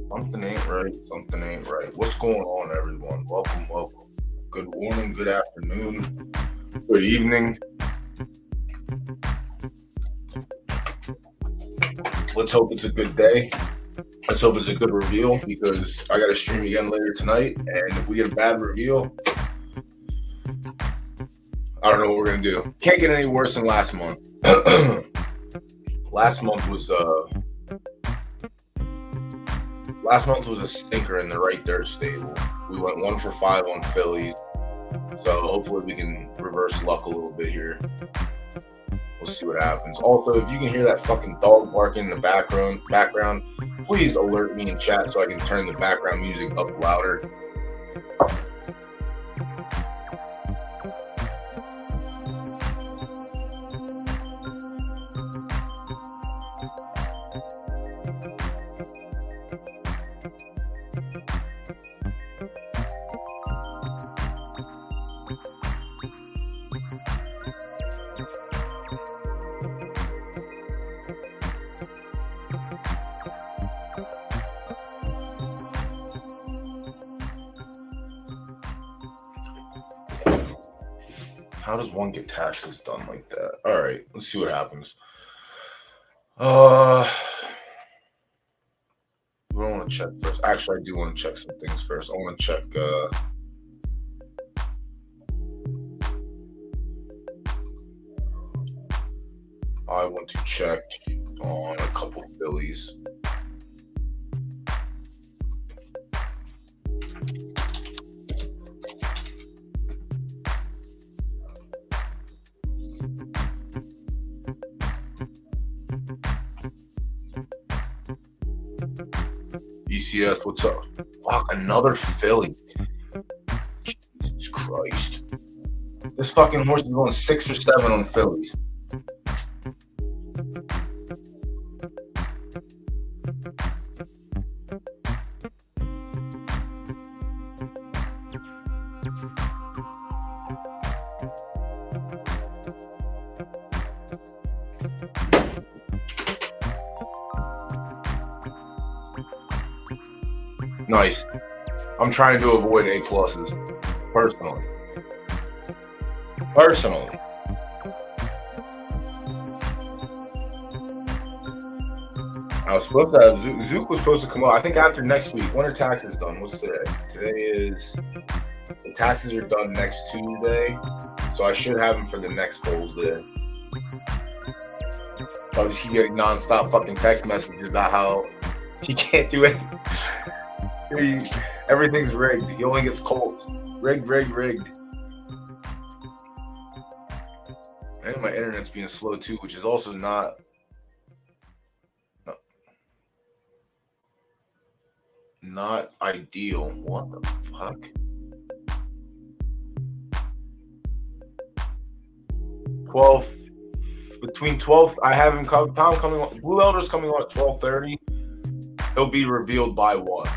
Something ain't right. Something ain't right. What's going on, everyone? Welcome. Good morning, good afternoon, good evening. Let's hope it's a good day. Let's hope it's a good reveal, because I got to stream again later tonight. And if we get a bad reveal, I don't know what we're going to do. Can't get any worse than last month. Last month was a stinker in the right there stable. We went 1 for 5 on Phillies. So hopefully we can reverse luck a little bit here. We'll see what happens. Also, if you can hear that fucking dog barking in the background, please alert me in chat so I can turn the background music up louder. How does one get taxes done like that? All right, let's see what happens. We don't want to check first. Actually, I do want to check some things first. I want to check. I want to check on a couple of fillies. ECS, what's up? Fuck, another filly. Jesus Christ. This fucking horse is going 6 or 7 on fillies. Nice. I'm trying to avoid A pluses, personally. I was supposed to have Zook was supposed to come out. I think after next week. When are taxes done? What's today? Today is the taxes are done next Tuesday, so I should have him for the next Foals day. I'll just keep getting nonstop fucking text messages about how he can't do it. Everything's rigged. He only gets colts. Rigged. I think my internet's being slow too, which is also not ideal. What the fuck? 12 between 12. I have him Tom coming on. Blue Elder's coming on at 12:30. It'll be revealed by 1.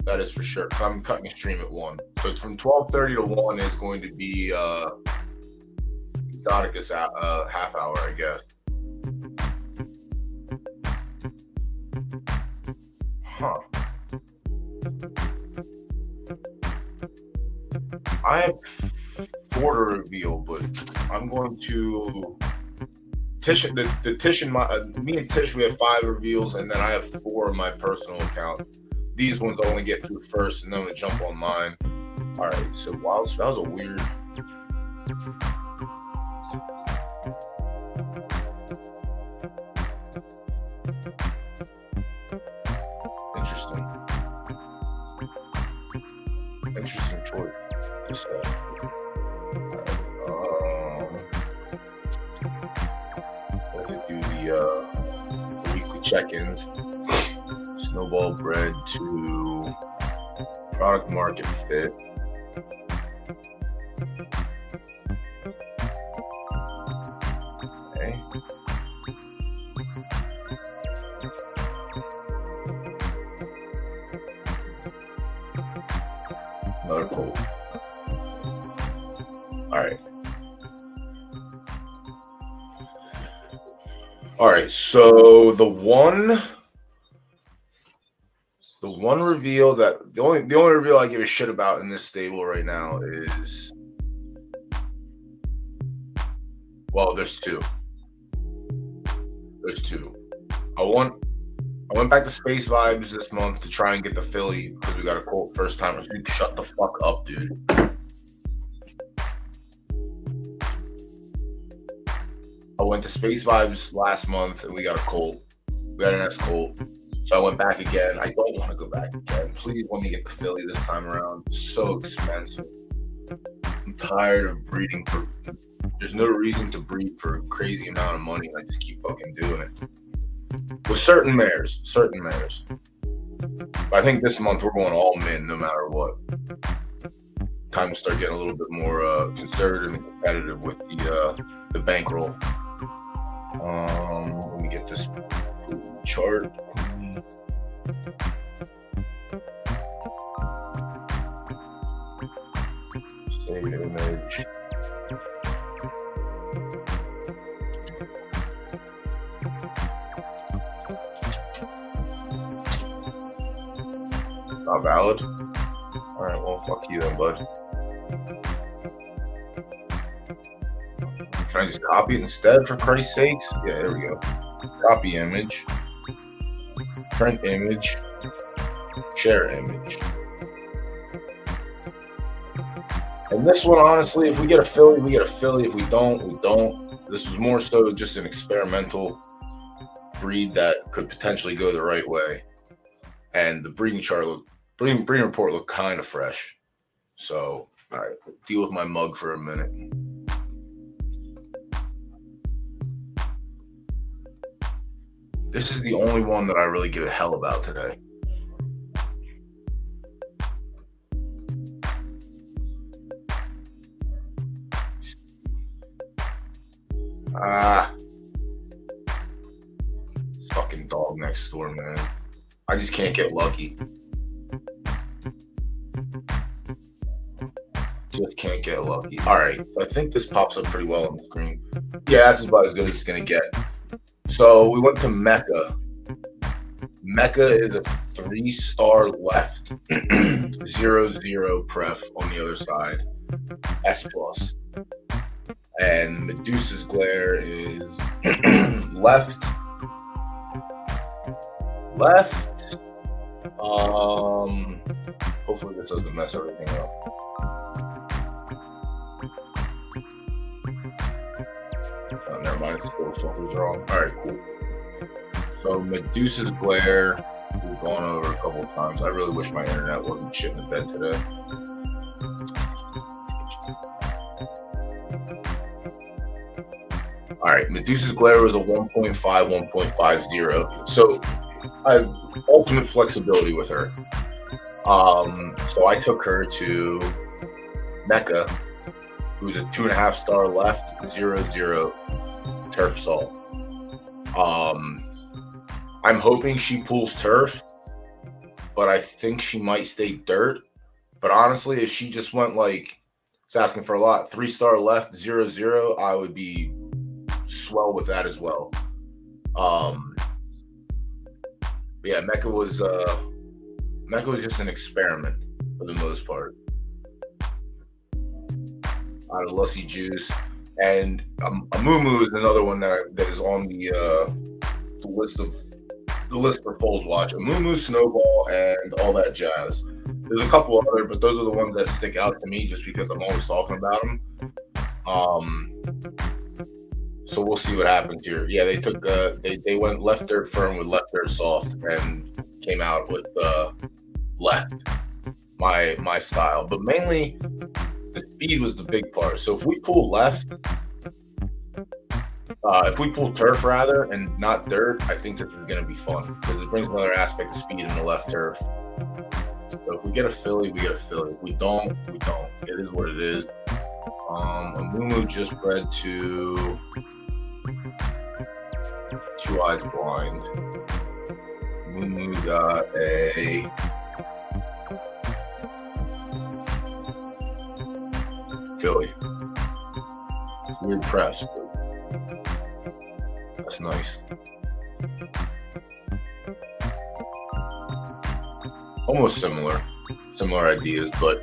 That is for sure. I'm cutting a stream at 1. So it's from 12:30 to 1 is going to be Exoticus half hour, I guess. Huh. I have 4 to reveal, but I'm going to Tish. The Tish and me and Tish, we have 5 reveals, and then I have 4 on my personal account. These ones I only get through first, and then I'm gonna jump on mine. All right. So wow, that was a weird. Interesting choice. Just, let's do the weekly check-ins. Snowball bred to product market fit. Okay. Another cold. All right. So the one reveal that the only reveal I give a shit about in this stable right now is, well, there's 2. I went back to Space Vibes this month to try and get the filly because we got a colt first time. Dude, shut the fuck up, dude. I went to Space Vibes last month and we got a colt. We got an S colt. So I went back again. I don't want to go back again. Please let me get the filly this time around. It's so expensive. I'm tired of breeding for There's no reason to breed for a crazy amount of money. I just keep fucking doing it with certain mares. I think this month we're going all min, no matter what. Time to start getting a little bit more conservative and competitive with the bankroll. Let me get this chart. Save image. Not valid. All right, well, fuck you then, bud. Can I just copy it instead, for Christ's sakes? Yeah, there we go. Copy image. Print image. Share image. And this one, honestly, if we get a filly, we get a filly. If we don't, we don't. This was more so just an experimental breed that could potentially go the right way. And the breeding report looked kind of fresh. So, all right, deal with my mug for a minute. This is the only one that I really give a hell about today. Fucking dog next door, man. I just can't get lucky. Just can't get lucky. All right, I think this pops up pretty well on the screen. Yeah, that's about as good as it's gonna get. So we went to Mecca. Mecca is a 3-star left, 0-0 pref on the other side, S+. And Medusa's Glare is left. Hopefully this doesn't mess everything up. Oh, never mind, it's still filters wrong. All right, cool. So Medusa's Glare, we've gone over a couple of times. I really wish my internet wasn't shitting the bed today. All right, Medusa's Glare was a 1.5, 1.50. So I have ultimate flexibility with her. So I took her to Mecca, who's a 2.5-star left, 0-0 turf salt. I'm hoping she pulls turf, but I think she might stay dirt. But honestly, if she just went like, it's asking for a lot, 3-star left, 0-0, I would be swell with that as well. Yeah, Mecca was just an experiment for the most part. Out of Lussy Juice, and Amumu is another one that is on the list for Foals watch. Amumu, Snowball, and all that jazz. There's a couple other, but those are the ones that stick out to me just because I'm always talking about them. So we'll see what happens here. Yeah, they took they went left dirt firm with left dirt soft and came out with left, my style. But mainly the speed was the big part. So if we pull left, if we pull turf rather and not dirt, I think this is going to be fun because it brings another aspect of speed in the left turf. So if we get a filly, we get a filly. If we don't, we don't. It is what it is. Amumu just bred to Two Eyes Blind. Amumu got a filly. Weird press, but that's nice. Almost similar ideas, but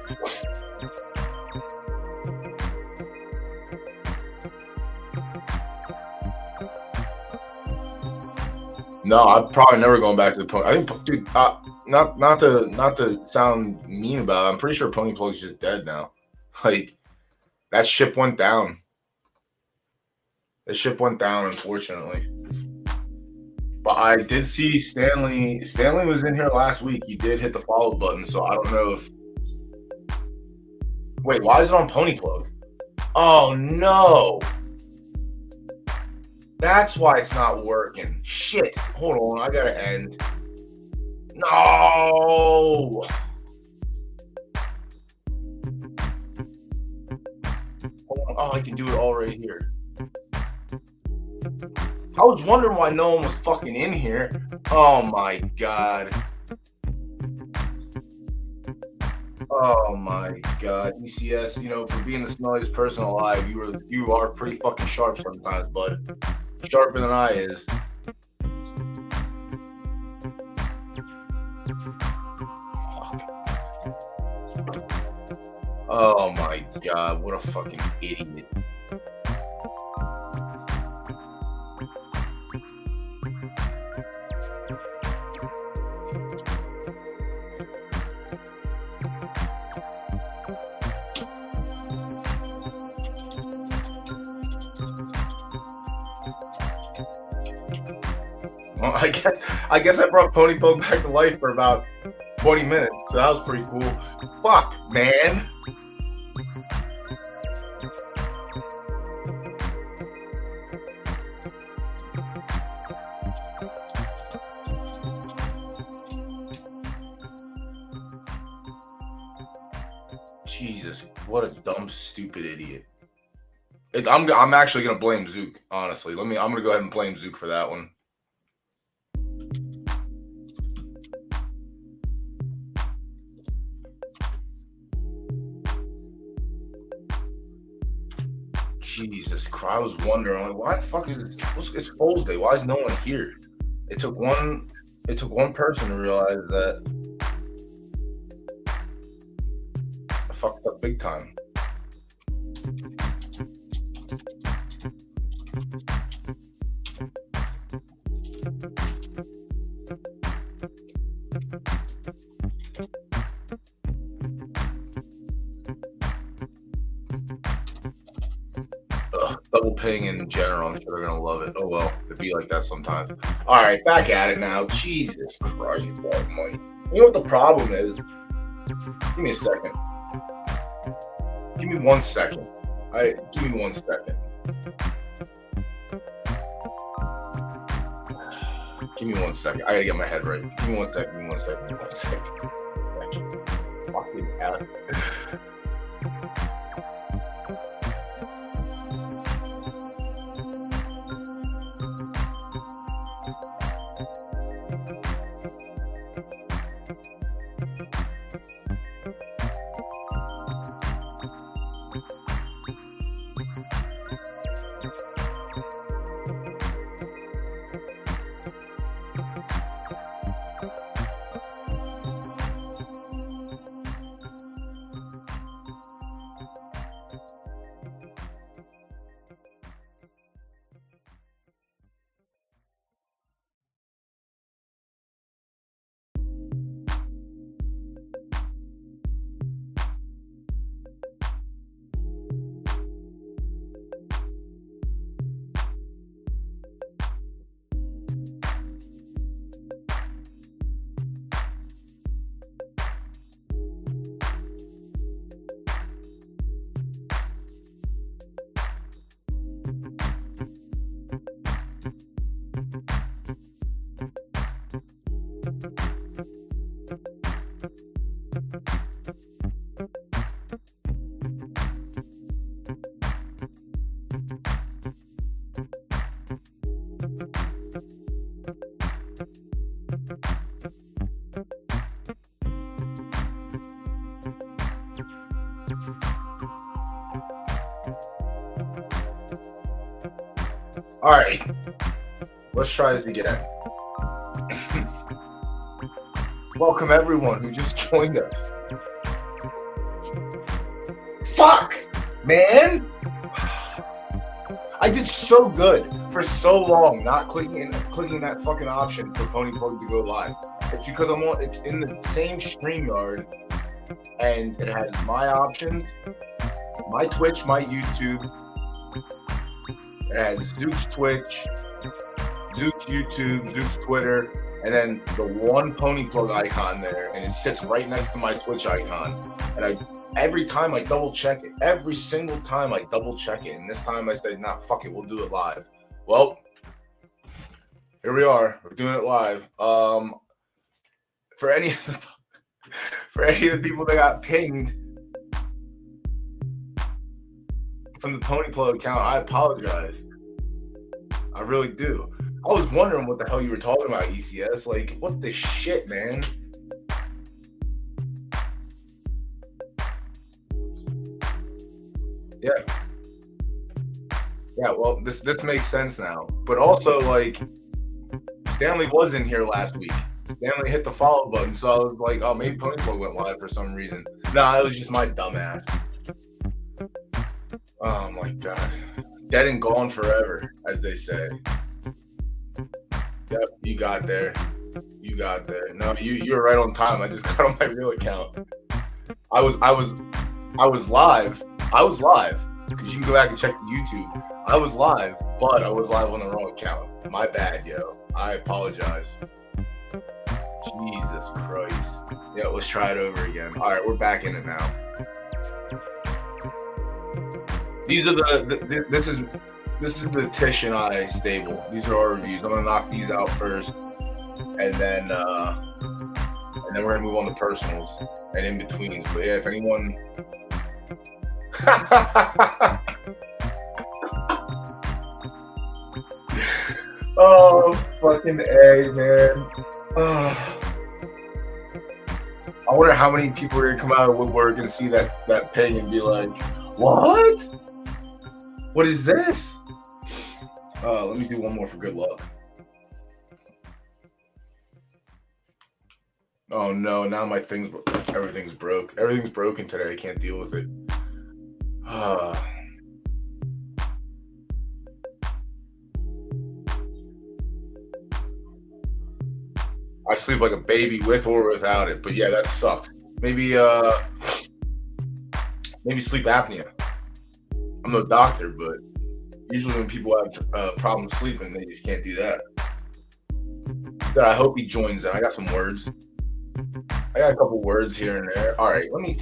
no, I'm probably never going back to the pony. I think, dude, not to sound mean about it, I'm pretty sure Pony Plug's just dead now. Like, that ship went down. The ship went down, unfortunately. But I did see Stanley. Stanley was in here last week. He did hit the follow button, so I don't know if. Wait, why is it on Pony Plug? Oh no. That's why it's not working. Shit. Hold on. I gotta end. No. Hold on. Oh, I can do it all right here. I was wondering why no one was fucking in here. Oh my god. Oh my god. ECS, you know, for being the smelliest person alive, you are pretty fucking sharp sometimes, bud. Sharper than I is. Oh my god, what a fucking idiot. Well, I guess I brought Pony Poke back to life for about 20 minutes, so that was pretty cool. Fuck, man. Jesus, what a dumb, stupid idiot. I'm actually gonna blame Zook, honestly. I'm gonna go ahead and blame Zook for that one. Jesus Christ, I was wondering, like, why the fuck is it? It's Foals Day. Why is no one here? It took one person to realize that I fucked up big time. Double ping in general, I'm sure they're gonna love it. Oh well, it'd be like that sometimes. All right, back at it now. Jesus Christ, almighty. You know what the problem is? Give me a second. Give me 1 second. All right, give me 1 second. Give me 1 second. I gotta get my head right. Give me 1 second. Give me 1 second. Give me 1 second. Fucking hell. All right, let's try this again. Welcome everyone who just joined us. Fuck, man! I did so good for so long, not clicking that fucking option for Pony Poke to go live. It's because it's in the same StreamYard, and it has my options, my Twitch, my YouTube. It has Zook's Twitch, Zook's YouTube, Zook's Twitter, and then the one pony plug icon there, and it sits right next to my Twitch icon. And every time I double check it, every single time I double check it, and this time I said, nah, fuck it, we'll do it live. Well, here we are. We're doing it live. For any of the people that got pinged from the Pony Plug account, I apologize. I really do. I was wondering what the hell you were talking about, ECS. Like, what the shit, man? Yeah. Yeah, well, this makes sense now. But also, like, Stanley was in here last week. Stanley hit the follow button, so I was like, oh, maybe Pony Plug went live for some reason. Nah, it was just my dumbass. Oh, my God. Dead and gone forever, as they say. Yep, you got there. You got there. No, you were right on time. I just got on my real account. I was live. I was live. Because you can go back and check the YouTube. I was live, but I was live on the wrong account. My bad, yo. I apologize. Jesus Christ. Yeah, let's try it over again. All right, we're back in it now. These are this is the Tish and I stable. These are our reviews. I'm gonna knock these out first, and then we're gonna move on to personals and in betweens. But yeah, if anyone. Oh, fucking A, man. I wonder how many people are gonna come out of woodwork and see that ping and be like, what? What is this? Let me do one more for good luck. Oh no, now my everything's broke. Everything's broken today. I can't deal with it. I sleep like a baby with or without it, but yeah, that sucks. Maybe sleep apnea. I'm no doctor, but usually when people have problems sleeping, they just can't do that. But I hope he joins in. I got some words. I got a couple words here and there. All right, let me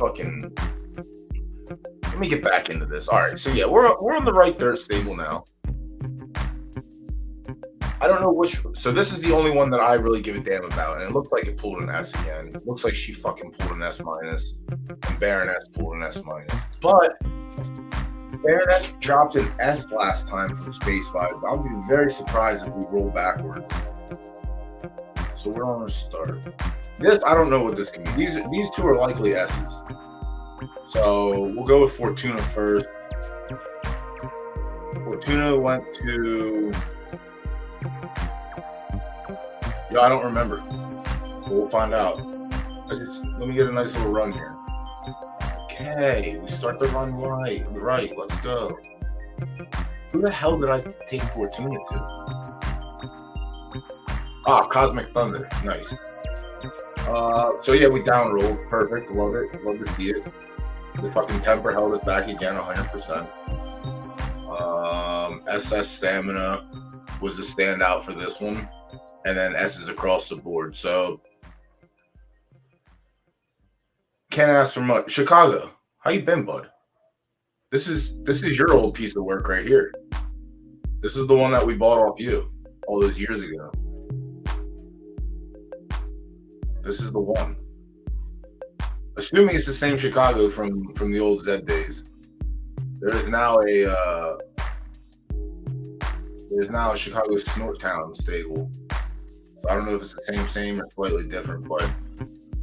get back into this. All right, so yeah, we're on the right third stable now. I don't know which. So this is the only one that I really give a damn about, and it looked like it pulled an S again. It looks like she fucking pulled an S minus, and Baroness pulled an S minus. But Baroness dropped an S last time from Space Vibes. I'll be very surprised if we roll backwards. So we're on a start. This, I don't know what this can be. These two are likely S's. So we'll go with Fortuna first. Fortuna went to... Yeah, I don't remember. But we'll find out. Let me get a nice little run here. Okay, we start the run right. Right, let's go. Who the hell did I take Fortuna to? Ah, Cosmic Thunder. Nice. So yeah, we down rolled. Perfect. Love it. Love to see it. The fucking temper held us back again 100%. SS Stamina was the standout for this one. And then S's across the board. So can't ask for much. Chicago, how you been, bud? This is your old piece of work right here. This is the one that we bought off you all those years ago. This is the one. Assuming it's the same Chicago from the old Zed days. There is now a Chicago Snort Town stable. So I don't know if it's the same or slightly different, but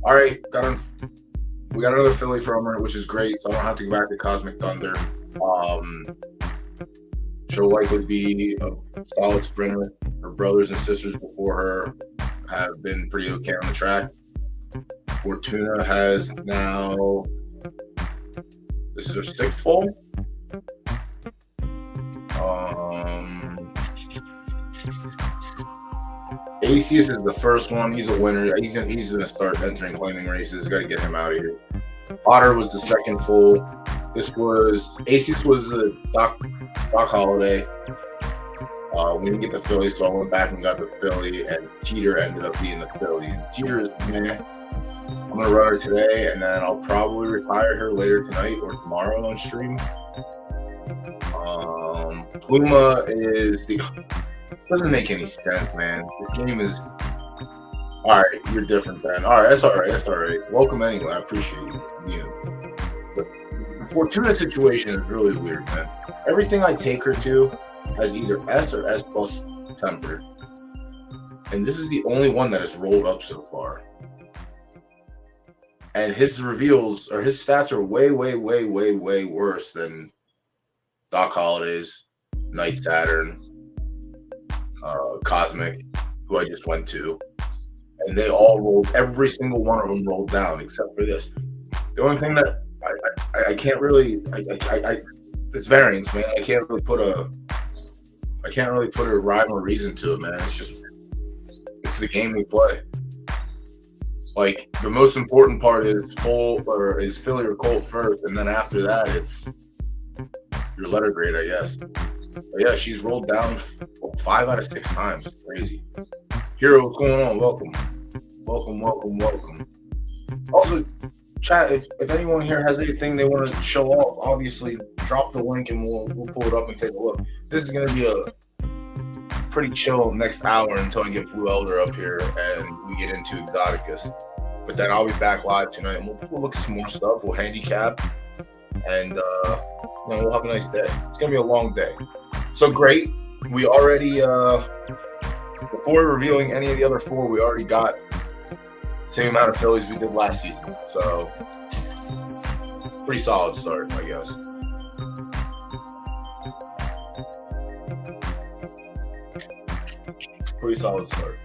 all right, we got another filly from her, which is great. So I don't have to go back to Cosmic Thunder. She'll likely be a solid sprinter. Her brothers and sisters before her have been pretty okay on the track. Fortuna has now, this is her 6th foal. Aces is the first one. He's a winner. He's gonna start entering claiming races. Got to get him out of here. Otter was the 2nd foal. Aces was the Doc Holiday. We didn't get the Philly, so I went back and got the Philly, and Teeter ended up being the Philly. And Teeter is meh. I'm gonna run her today, and then I'll probably retire her later tonight or tomorrow on stream. Pluma is the doesn't make any sense, man. This game is all right. You're different, Ben. All right, that's all right. That's all right. Welcome anyway. I appreciate you. The Fortuna situation is really weird, man. Everything I take her to has either S or S plus temper, and this is the only one that has rolled up so far. And his reveals or his stats are way, way, way, way, way worse than Doc Holliday's, Night Saturn, Cosmic, who I just went to. And they all rolled, every single one of them rolled down except for this. The only thing that I can't really, it's variance, man. I can't really put a rhyme or reason to it, man. It's the game we play. Like, the most important part is Foal or is Philly or Colt first, and then after that, it's your letter grade, I guess. But yeah, she's rolled down 5 out of 6 times. It's crazy. Hero, what's going on? Welcome. Welcome, welcome, welcome. Also, chat, if anyone here has anything they want to show off, obviously, drop the link and we'll pull it up and take a look. This is going to be a pretty chill next hour until I get Blue Elder up here and we get into Exoticus. But then I'll be back live tonight and we'll look at some more stuff. We'll handicap and we'll have a nice day. It's gonna be a long day. So great. We already before revealing any of the other 4, we already got the same amount of Phillies we did last season. So pretty solid start, I guess. Pretty solid start.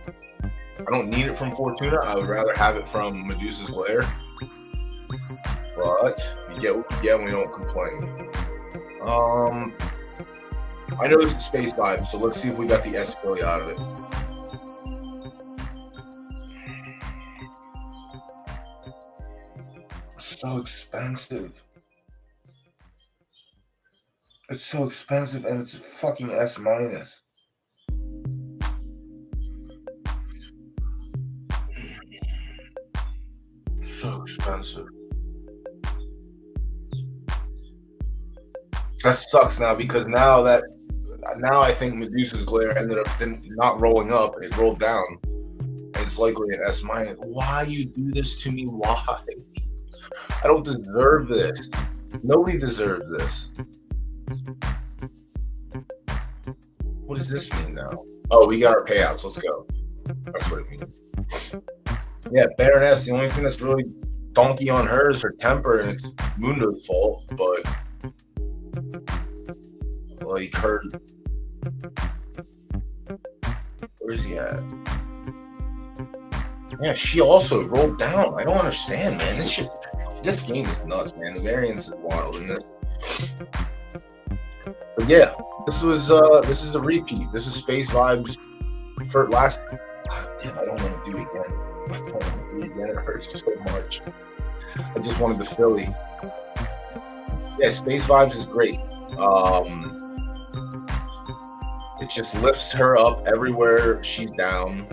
I don't need it from Fortuna. I would rather have it from Medusa's Glare. But we get what we get and we don't complain. I know it's a space vibe, so let's see if we got the S Philly out of it. So expensive. It's so expensive and it's fucking S minus. So expensive. That sucks now because now I think Medusa's Glare ended up not rolling up. It rolled down. And it's likely an S minus. Why you do this to me? Why? I don't deserve this. Nobody deserves this. What does this mean now? Oh, we got our payouts. Let's go. That's what it means. Yeah, Baroness, the only thing that's really donkey on her is her temper, and it's Mundo's fault, but like her, where's he at? Yeah, she also rolled down. I don't understand, man. This game is nuts, man. The variance is wild in this. But yeah, this is a repeat. This is Space Vibes for last. Damn, I don't want to do it again. I don't want to do it again. It hurts so much. I just wanted the Philly. Yeah, Space Vibes is great. It just lifts her up everywhere she's down.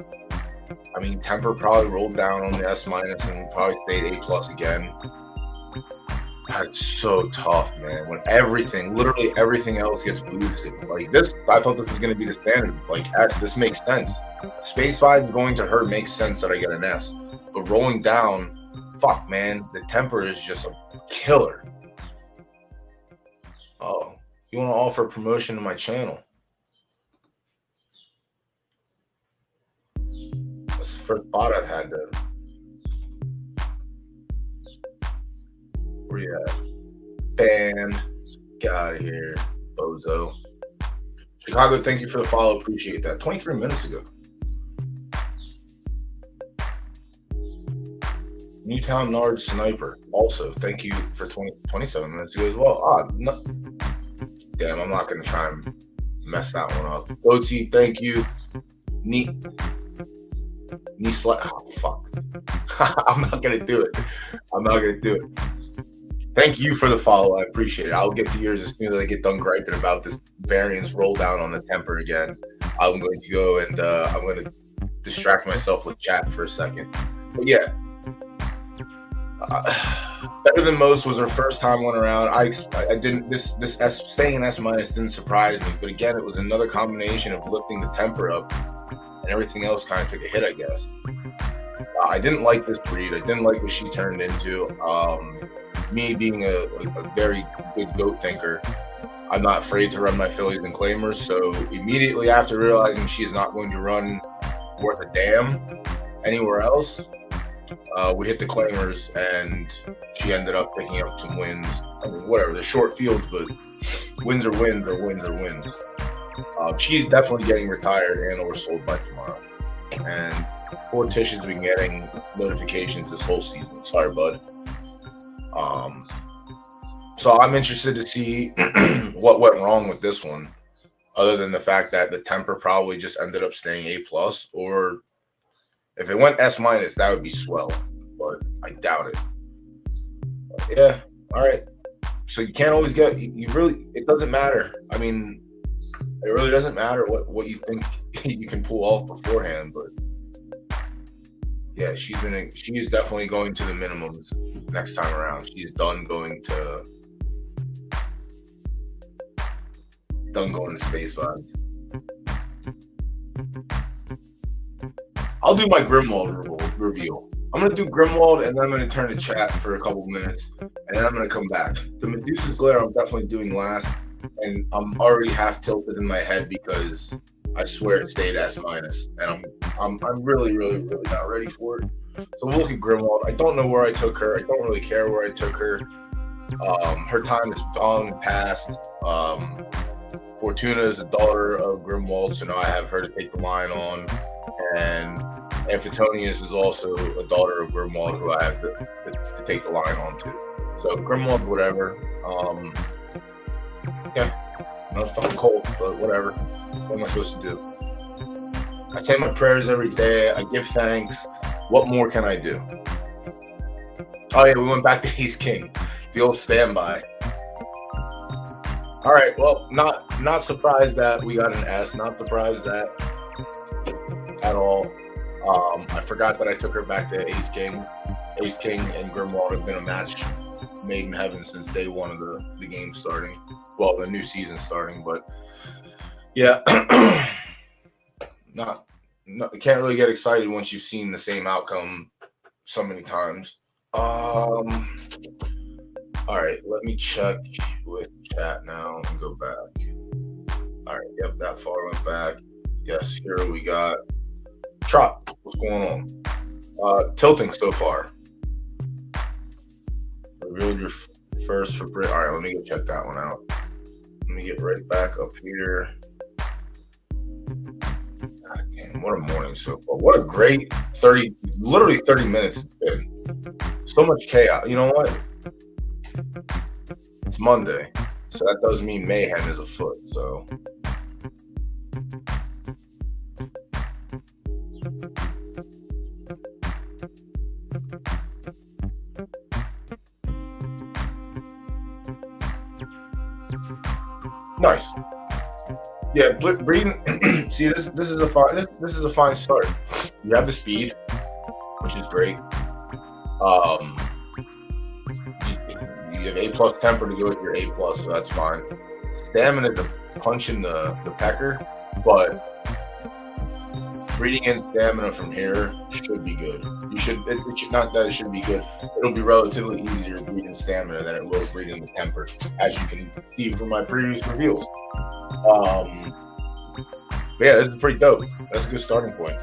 I mean, Temper probably rolled down on the S minus and probably stayed A plus again. It's so tough, man. When literally everything else gets boosted. Like this, I thought this was going to be the standard. Like S, this makes sense. Space Vibe going to her makes sense that I get an S. But rolling down, fuck, man. The Temper is just a killer. Oh, you want to offer promotion to my channel? That's the first bot I've had to. Where you at? Band. Get out of here, bozo. Chicago, thank you for the follow. Appreciate that. 23 minutes ago. Newtown Nard Sniper. Also, thank you for 27 minutes ago as well. No. Damn, I'm not going to try and mess that one up. OT, thank you. Oh, fuck. I'm not going to do it. Thank you for the follow. I appreciate it. I'll get to yours as soon as I get done griping about this variance roll down on the temper again. I'm going to go and I'm going to distract myself with chat for a second. But yeah, better than most was her first time went around. I didn't this staying in S minus didn't surprise me, but again, it was another combination of lifting the temper up, and everything else kind of took a hit, I guess. I didn't like this breed. I didn't like what she turned into. Me being a very good goat thinker, I'm not afraid to run my fillies and claimers. So immediately after realizing she is not going to run worth a damn anywhere else, we hit the claimers, and she ended up picking up some wins. I mean, whatever, they're short fields, but wins are wins or wins are wins. She's definitely getting retired and or sold by tomorrow. And poor Tish has been getting notifications this whole season. Sorry, bud. So I'm interested to see what went wrong with this one, other than the fact that the temper probably just ended up staying A+, or if it went S-, that would be swell, but I doubt it. But yeah, all right. So you can't always get, it doesn't matter. I mean, it really doesn't matter what you think you can pull off beforehand, but yeah, she's definitely going to the minimums next time around. She's done going to space vibes. I'll do my Grimwald reveal. I'm going to do Grimwald, and then I'm going to turn to chat for a couple minutes, and then I'm going to come back. The Medusa's Glare I'm definitely doing last, and I'm already half tilted in my head because I swear it stayed S-, and I'm really, really, really not ready for it. So we'll look at Grimwald. I don't know where I took her. I don't really care where I took her. Her time is gone and past. Fortuna is a daughter of Grimwald, so now I have her to take the line on. And Amphitonius is also a daughter of Grimwald, who I have to take the line on to. So Grimwald, whatever. Yeah, not fucking cold, but whatever. What am I supposed to do? I say my prayers every day. I give thanks. What more can I do? Oh yeah, we went back to Ace King, the old standby. All right, well, not surprised that we got an S. Not surprised that at all. I forgot that I took her back to Ace King. Ace King and Grimwald have been a match made in heaven since day one of the game starting. Well, the new season starting, but yeah, can't really get excited once you've seen the same outcome so many times. All right, let me check with chat now and go back. All right, yep, that far went back. Yes, here we got Trot. What's going on? Tilting so far. Revealed your first for Brit. All right, let me go check that one out. Let me get right back up here. God damn, what a morning so far. What a great 30 minutes it's been. So much chaos. You know what? It's Monday, so that does mean mayhem is afoot. So nice. Yeah, breeding. See, this is a fine start. You have the speed, which is great. You have A+ temper to go with your A+, so that's fine. Stamina to punch in the pecker, but breeding in stamina from here should be good. It should not that it should be good. It'll be relatively easier breeding stamina than it will breeding the temper, as you can see from my previous reveals. But yeah, this is pretty dope. That's a good starting point.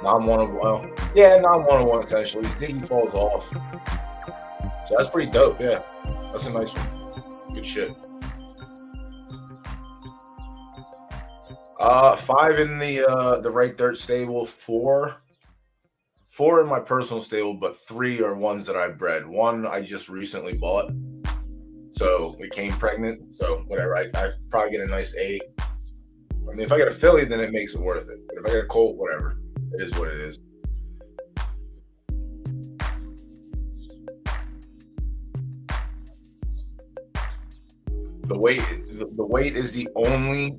Now I'm 1-1 essentially. Diggy falls off. So that's pretty dope, yeah. That's a nice one. Good shit. 5 in the right dirt stable, 4 in my personal stable, but 3 are ones that I bred. 1 I just recently bought, so it came pregnant. So whatever, I probably get a nice 8. I mean, if I get a filly, then it makes it worth it. But if I get a colt, whatever, it is what it is. The weight, the weight is the only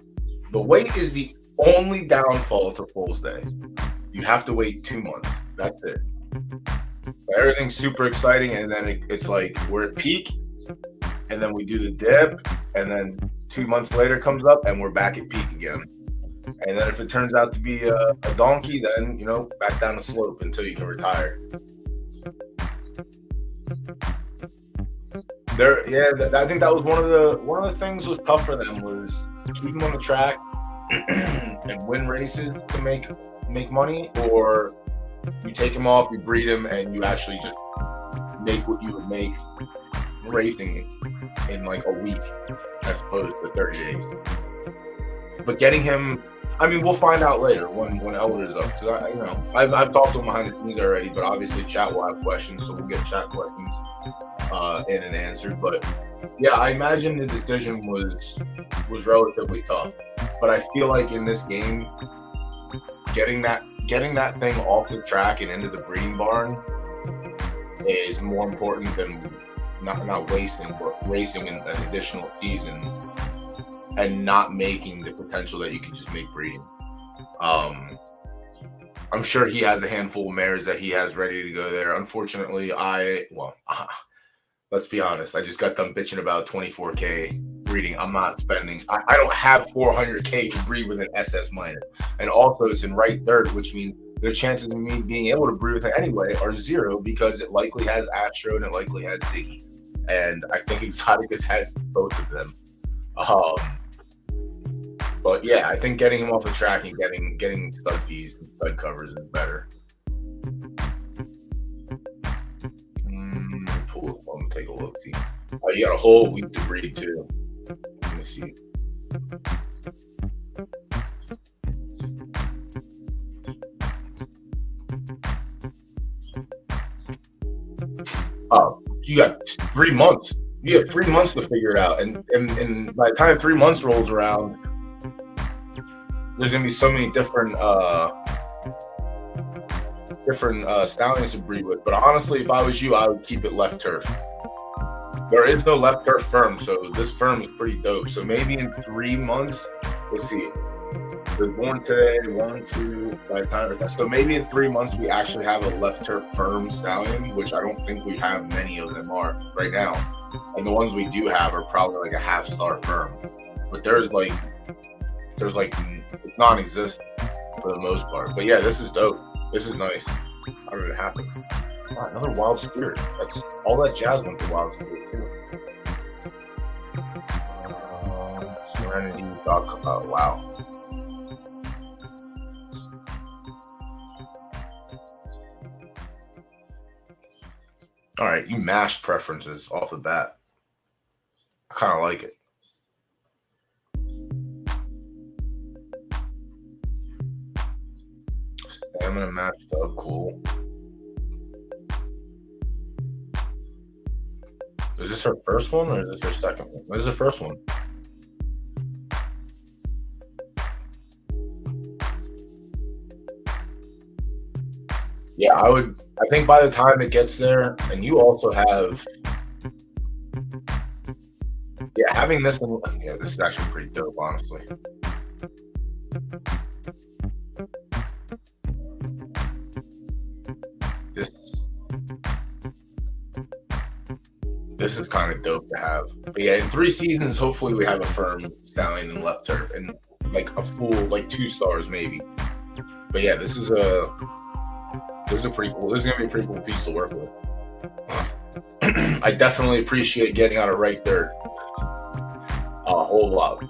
downfall to Foals Day. You have to wait 2 months. That's it. Everything's super exciting, and then it's like we're at peak, and then we do the dip, and then 2 months later comes up, and we're back at peak again. And then if it turns out to be a donkey, then back down the slope until you can retire. I think that was one of the things was tough for them was keep them on the track and win races to make money, or you take him off, you breed him, and you actually just make what you would make racing in like a week as opposed to 30 days. But getting him, I mean, we'll find out later when Elder is up, because I've talked to him behind the scenes already, but obviously chat will have questions, so we'll get chat questions in and answered. But yeah, I imagine the decision was relatively tough, but I feel like in this game, getting that thing off the track and into the breeding barn is more important than not wasting, but racing an additional season and not making the potential that you can just make breeding. I'm sure he has a handful of mares that he has ready to go there. Unfortunately, let's be honest, I just got done bitching about 24K breeding. I'm not spending. I don't have 400K to breed with an SS minor, and also it's in right third, which means the chances of me being able to breed with it anyway are zero, because it likely has Astro and it likely has Ziggy, and I think Exoticus has both of them. But yeah, I think getting him off the track and getting stud fees and stud covers is better. Pull the phone and take a look. See, oh, you got a whole week to breed too. Let me see. Oh, you got 3 months. You have 3 months to figure it out, and by the time 3 months rolls around, there's gonna be so many different stallions to breed with. But honestly, if I was you, I would keep it left turf. There is no left turf firm, so this firm is pretty dope. So maybe in 3 months, let's see. They're born today, 1, 2, by the time. So maybe in 3 months we actually have a left turf firm stallion, which I don't think we have many of them are right now. And the ones we do have are probably like a half-star firm. But there's like it's non-existent for the most part. But yeah, this is dope. This is nice. How did it happen? Oh, another wild spirit. That's all that jazz went to wild spirit too. Serenity.com. Oh, wow. All right, you mashed preferences off the bat. I kind of like it. Stamina matched up, cool. Is this her first one or is this her second one? This is the first one. Yeah, I think by the time it gets there, and you also have, yeah, having this one, yeah, this is actually pretty dope, honestly. This is kind of dope to have. But yeah, in 3 seasons, hopefully we have a firm stallion and left turf and like a full, like 2 stars maybe. But yeah, this is pretty cool. This is gonna be a pretty cool piece to work with. I definitely appreciate getting out of right third a whole lot.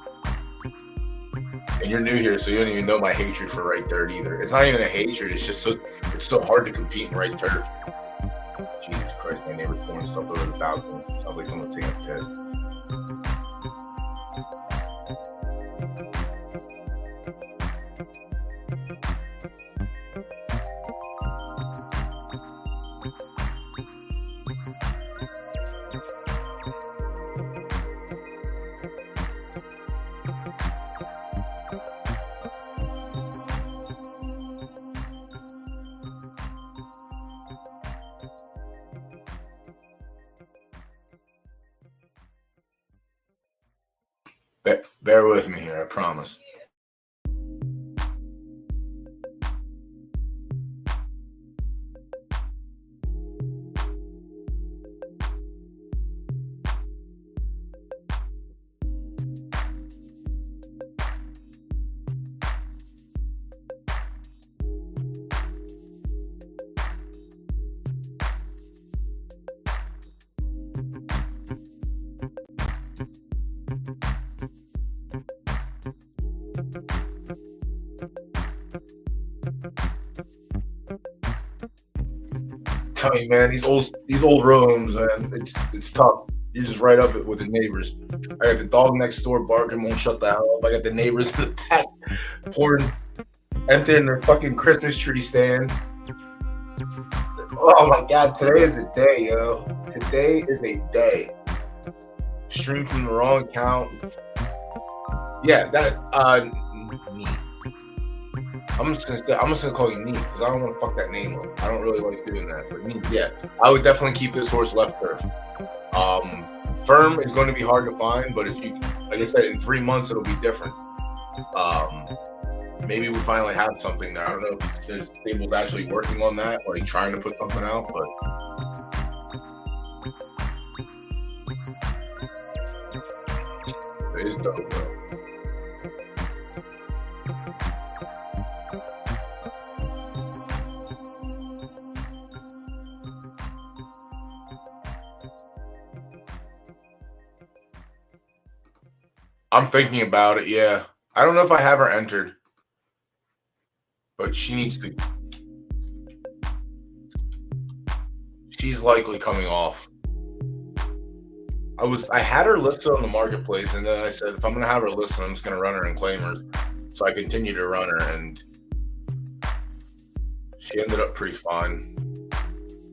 And you're new here, so you don't even know my hatred for right third either. It's not even a hatred. It's just it's so hard to compete in right turf. Jesus Christ, my neighbor's pouring stuff over the balcony. Sounds like someone's taking a piss. Bear with me here, I promise. Tell me, man, these old rooms, man, it's tough. You just right up it with the neighbors. I got the dog next door barking, won't shut the hell up. I got the neighbors in the back pouring, emptying their fucking Christmas tree stand. Oh my god, today is a day, yo. Today is a day. Stream from the wrong account. Yeah, that neat. I'm just gonna call you Neat because I don't want to fuck that name up. I don't really like doing that, but Neat, yeah, I would definitely keep this horse left turf. Firm is going to be hard to find, but if you, like I said, in 3 months it'll be different. Maybe we finally have something there. I don't know if there's stables actually working on that or trying to put something out, but it is dope, though. I'm thinking about it, yeah. I don't know if I have her entered, but she needs to. She's likely coming off. I had her listed on the marketplace, and then I said, if I'm gonna have her listed, I'm just gonna run her in claimers. So I continued to run her, and she ended up pretty fine.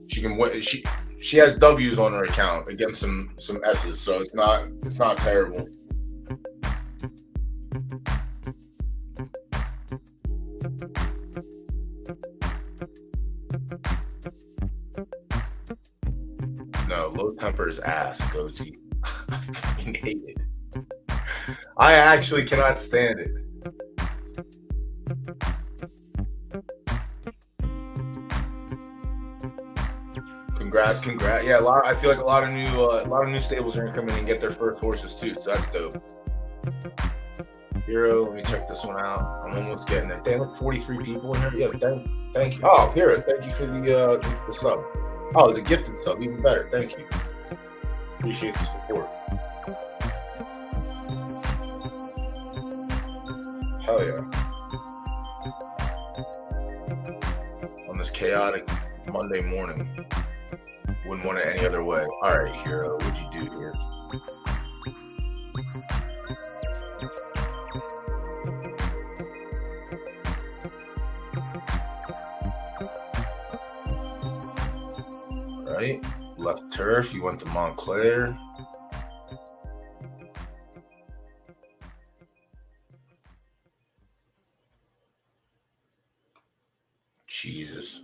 She can win. She has W's on her account against some S's, so it's not terrible. No, low temper is ass, goatee. I fucking hate it. I actually cannot stand it. Congrats. Yeah, I feel like a lot of new stables are gonna come in and get their first horses too, so that's dope. Hero, let me check this one out. I'm almost getting it. Damn, 43 people in here. Yeah, thank you. Oh, Hero, thank you for the sub. Oh, the gifted sub, even better. Thank you. Appreciate the support. Hell yeah. On this chaotic Monday morning. Wouldn't want it any other way. All right, Hero, what'd you do here? Right, left turf. You went to Montclair. Jesus,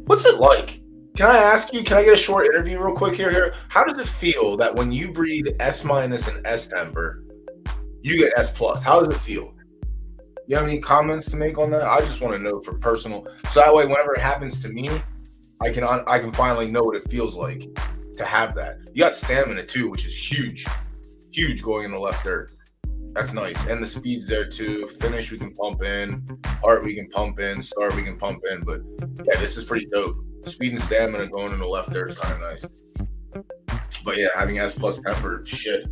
what's it like? Can I ask you? Can I get a short interview real quick here? How does it feel that when you breed S- and S temper, you get S plus? How does it feel? You have any comments to make on that? I just want to know for personal, so that way whenever it happens to me, I can finally know what it feels like to have that. You got stamina too, which is huge going in the left dirt. That's nice, and the speed's there too. Finish we can pump in, heart we can pump in, start we can pump in. But yeah, this is pretty dope. Speed and stamina going in the left dirt is kind of nice. But yeah, having S plus temper, shit.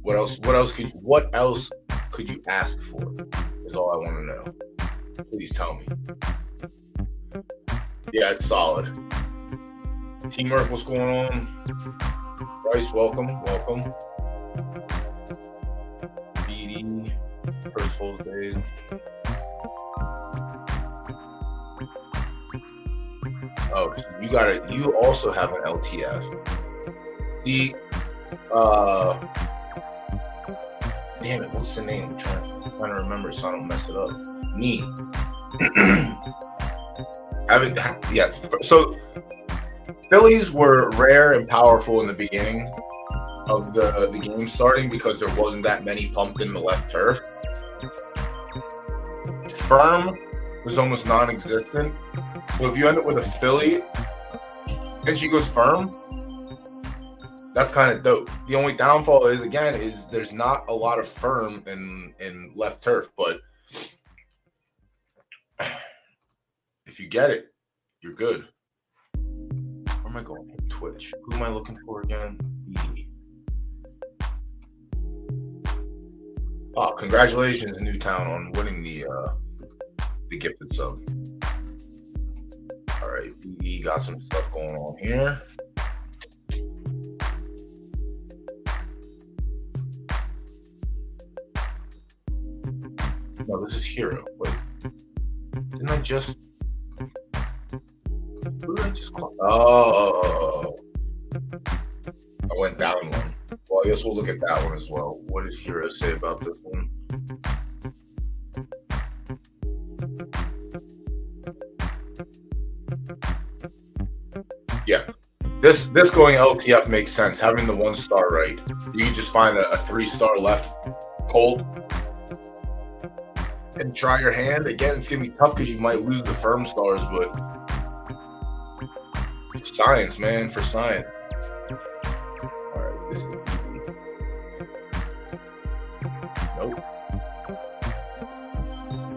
What else could you ask for? Is all I want to know. Please tell me. Yeah, it's solid. Teamwork, what's going on? Bryce, welcome. BD, first full days. Oh, so you also have an LTF. Damn it, what's the name? I'm trying to remember so I don't mess it up. Me. So Phillies were rare and powerful in the beginning, of the game starting because there wasn't that many pumped in the left turf. Firm was almost non-existent. So if you end up with a filly and she goes firm, that's kind of dope. The only downfall is, again, is there's not a lot of firm in left turf, but if you get it, you're good. Where am I going? Twitch. Who am I looking for again? Oh, congratulations, Newtown, on winning the gifted sub. All right, we got some stuff going on here. No, this is Hero. Wait, didn't I just? Who did I just call? Oh, I went down one. Well, I guess we'll look at that one as well. What did Hero say about this one? Yeah, this going LTF makes sense. Having the 1-star right, you can just find a 3-star left colt and try your hand. Again, it's gonna be tough because you might lose the firm stars, but science, man, for science. All right, this is nope.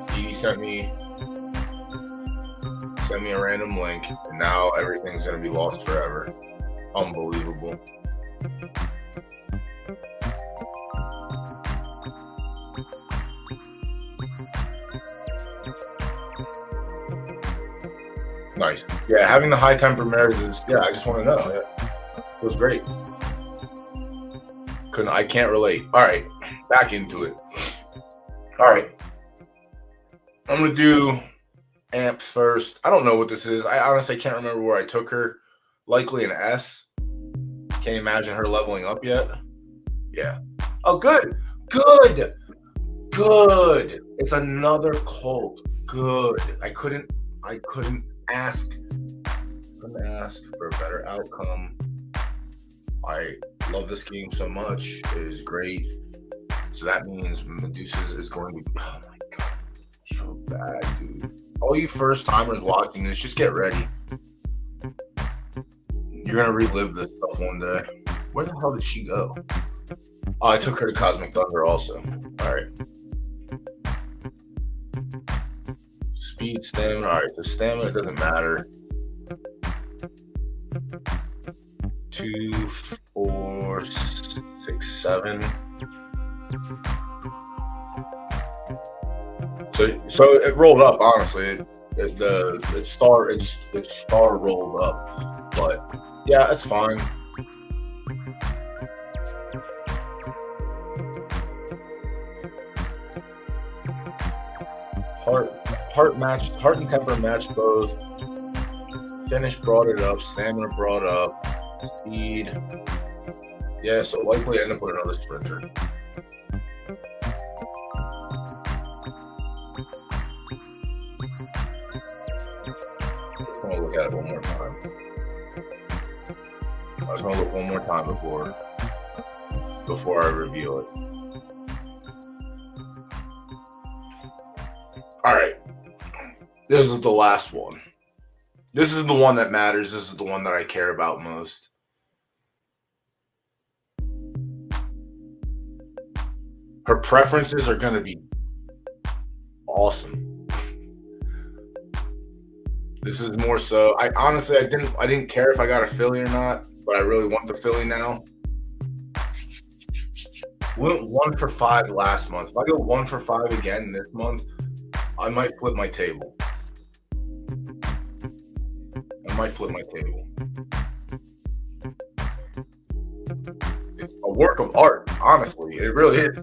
Edie sent me a random link, and now everything's gonna be lost forever. Unbelievable. Nice. Yeah, having the high temper mares is, yeah, I just want to know. Yeah, it was great. I can't relate. All right, back into it. All right. I'm going to do amps first. I don't know what this is. I honestly can't remember where I took her. Likely an S. Can't imagine her leveling up yet. Yeah. Oh, good. Good. Good. It's another colt. Good. I couldn't ask for a better outcome. I love this game so much. It is great. So that means Medusa's is going to be, oh my god, so bad, dude. All you first timers watching this, just get ready. You're gonna relive this stuff one day. Where the hell did she go? Oh, I took her to Cosmic Thunder also. All right. Speed, stamina. All right, the stamina doesn't matter. 2, 4, 6, 7. So it rolled up. Honestly, its star rolled up, but yeah, it's fine. Heart and temper matched both. Finish brought it up. Stamina brought up. Speed. Yeah, so likely end up with another sprinter. I'm gonna look at it one more time. I was gonna look one more time before I reveal it. All right. This is the last one. This is the one that matters. This is the one that I care about most. Her preferences are going to be awesome. This is more so. I didn't care if I got a filly or not, but I really want the filly now. We went 1 for 5 last month. If I go 1 for 5 again this month, I might flip my table. It's a work of art, honestly. It really is.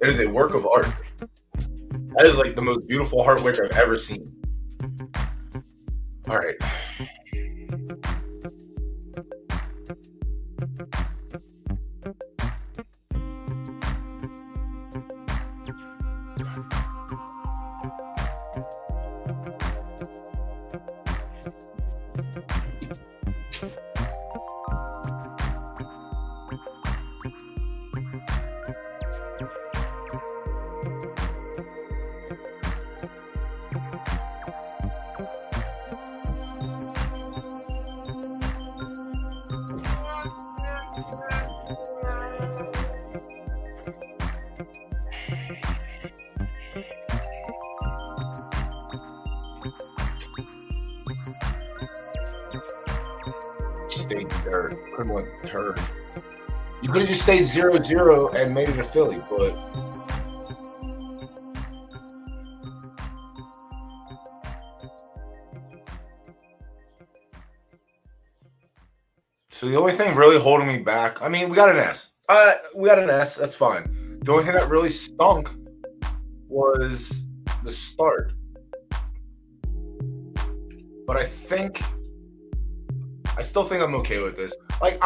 It is a work of art. That is like the most beautiful Hartwich I've ever seen. All right. turd. Could have went turd. You could have just stayed 0-0 and made it a Philly, but so the only thing really holding me back, I mean, we got an S. That's fine. The only thing that really stunk was the start. But I still think I'm okay with this. Like,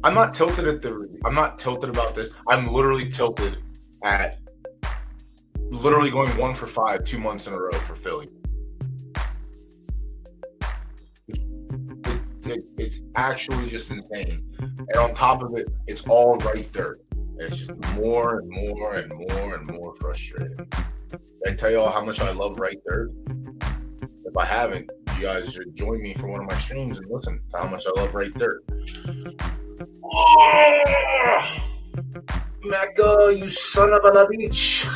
I'm not tilted about this. I'm literally tilted at literally going 1 for 5 2 months in a row for Philly. It's actually just insane. And on top of it, it's all right dirt. And it's just more and more and more and more frustrating. I tell y'all how much I love right dirt. If I haven't, you guys should join me for one of my streams and listen to how much I love right dirt. Oh, Mecca, you son of a bitch.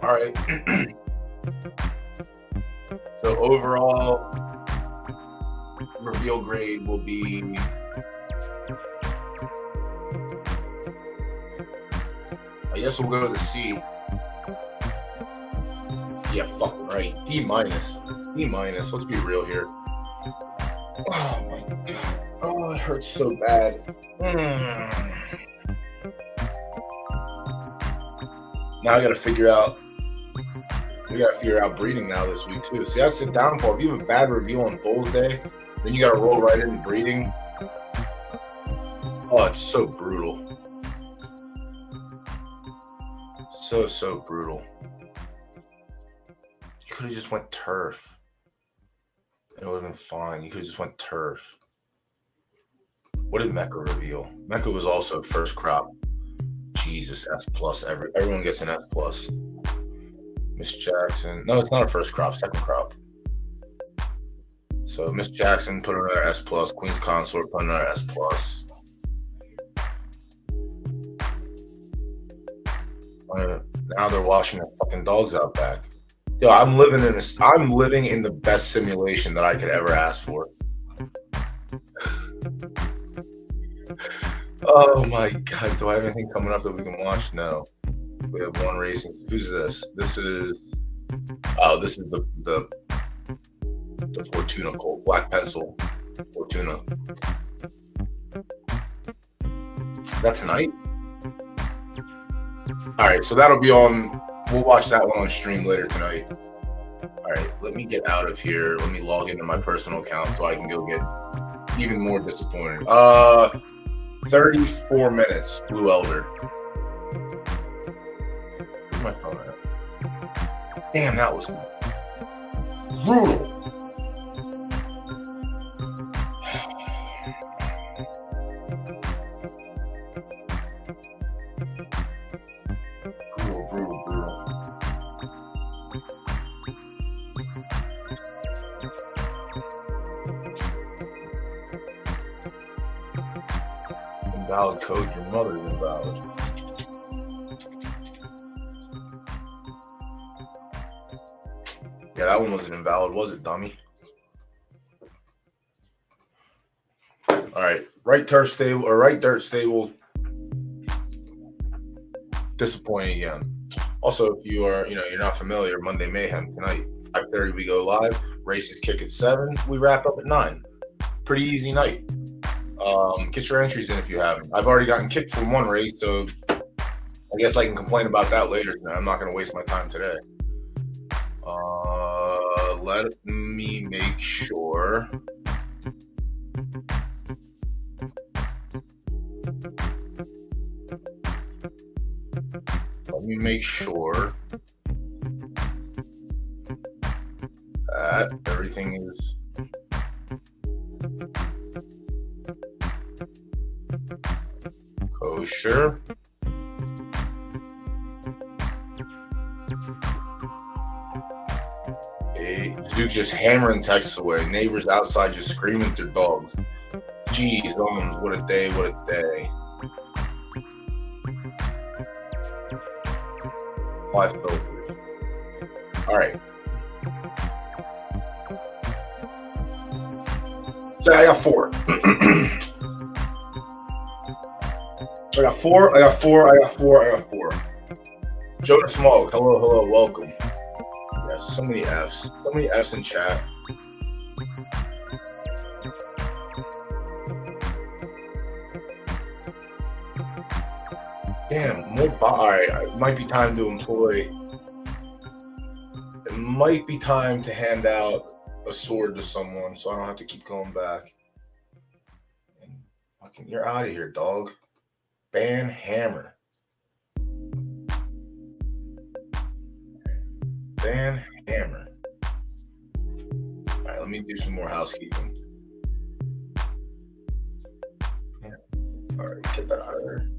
All right. So overall, reveal grade will be I guess we'll go to C. Yeah, fucking right. D minus. Let's be real here. Oh my god. Oh, it hurts so bad. Now I gotta figure out. We gotta figure out breeding now this week too. See, that's the downfall. If you have a bad reveal on Foals Day, then you gotta roll right into breeding. Oh, it's so brutal. So brutal. You could have just went turf. It would have been fine. You could have just went turf. What did Mecca reveal? Mecca was also first crop. Jesus, S plus. Everyone gets an S plus. Miss Jackson. No, it's not a first crop, second crop. So Miss Jackson put another S plus. Queen's Consort put another S plus. Now they're washing their fucking dogs out back. Yo, I'm living in the best simulation that I could ever ask for. Oh my god, do I have anything coming up that we can watch? No. We have one racing. Who's this? This is the Fortuna Colt, Black Pencil Fortuna. Is that tonight? All right, so that'll be on. We'll watch that one on stream later tonight. All right, let me get out of here. Let me log into my personal account so I can go get even more disappointed. 34 minutes, Blue Elder. Where's my phone at? Damn, that was brutal. Invalid code, your mother is invalid. Yeah, that one wasn't invalid, was it, dummy? Alright, right dirt stable. Disappointing again. Also, if you are, you're not familiar, Monday Mayhem tonight, 5:30 we go live. Races kick at 7. We wrap up at 9. Pretty easy night. Get your entries in if you haven't. I've already gotten kicked from one race, so I guess I can complain about that later. I'm not going to waste my time today. Let me make sure. Let me make sure that everything is kosher. Hey, dude just hammering texts away. Neighbors outside just screaming at their dogs. Jeez, what a day, what a day. Why filters? All right. So I got 4. I got 4. I got 4. I got 4. I got 4. Jonah Smog, hello, welcome. Yes, so many Fs. So many Fs in chat. Damn, more alright, it might be time to employ. It might be time to hand out a sword to someone so I don't have to keep going back. And fucking, you're out of here, dog. Ban Hammer. Ban Hammer. Alright, let me do some more housekeeping. Yeah. Alright, get that out of there.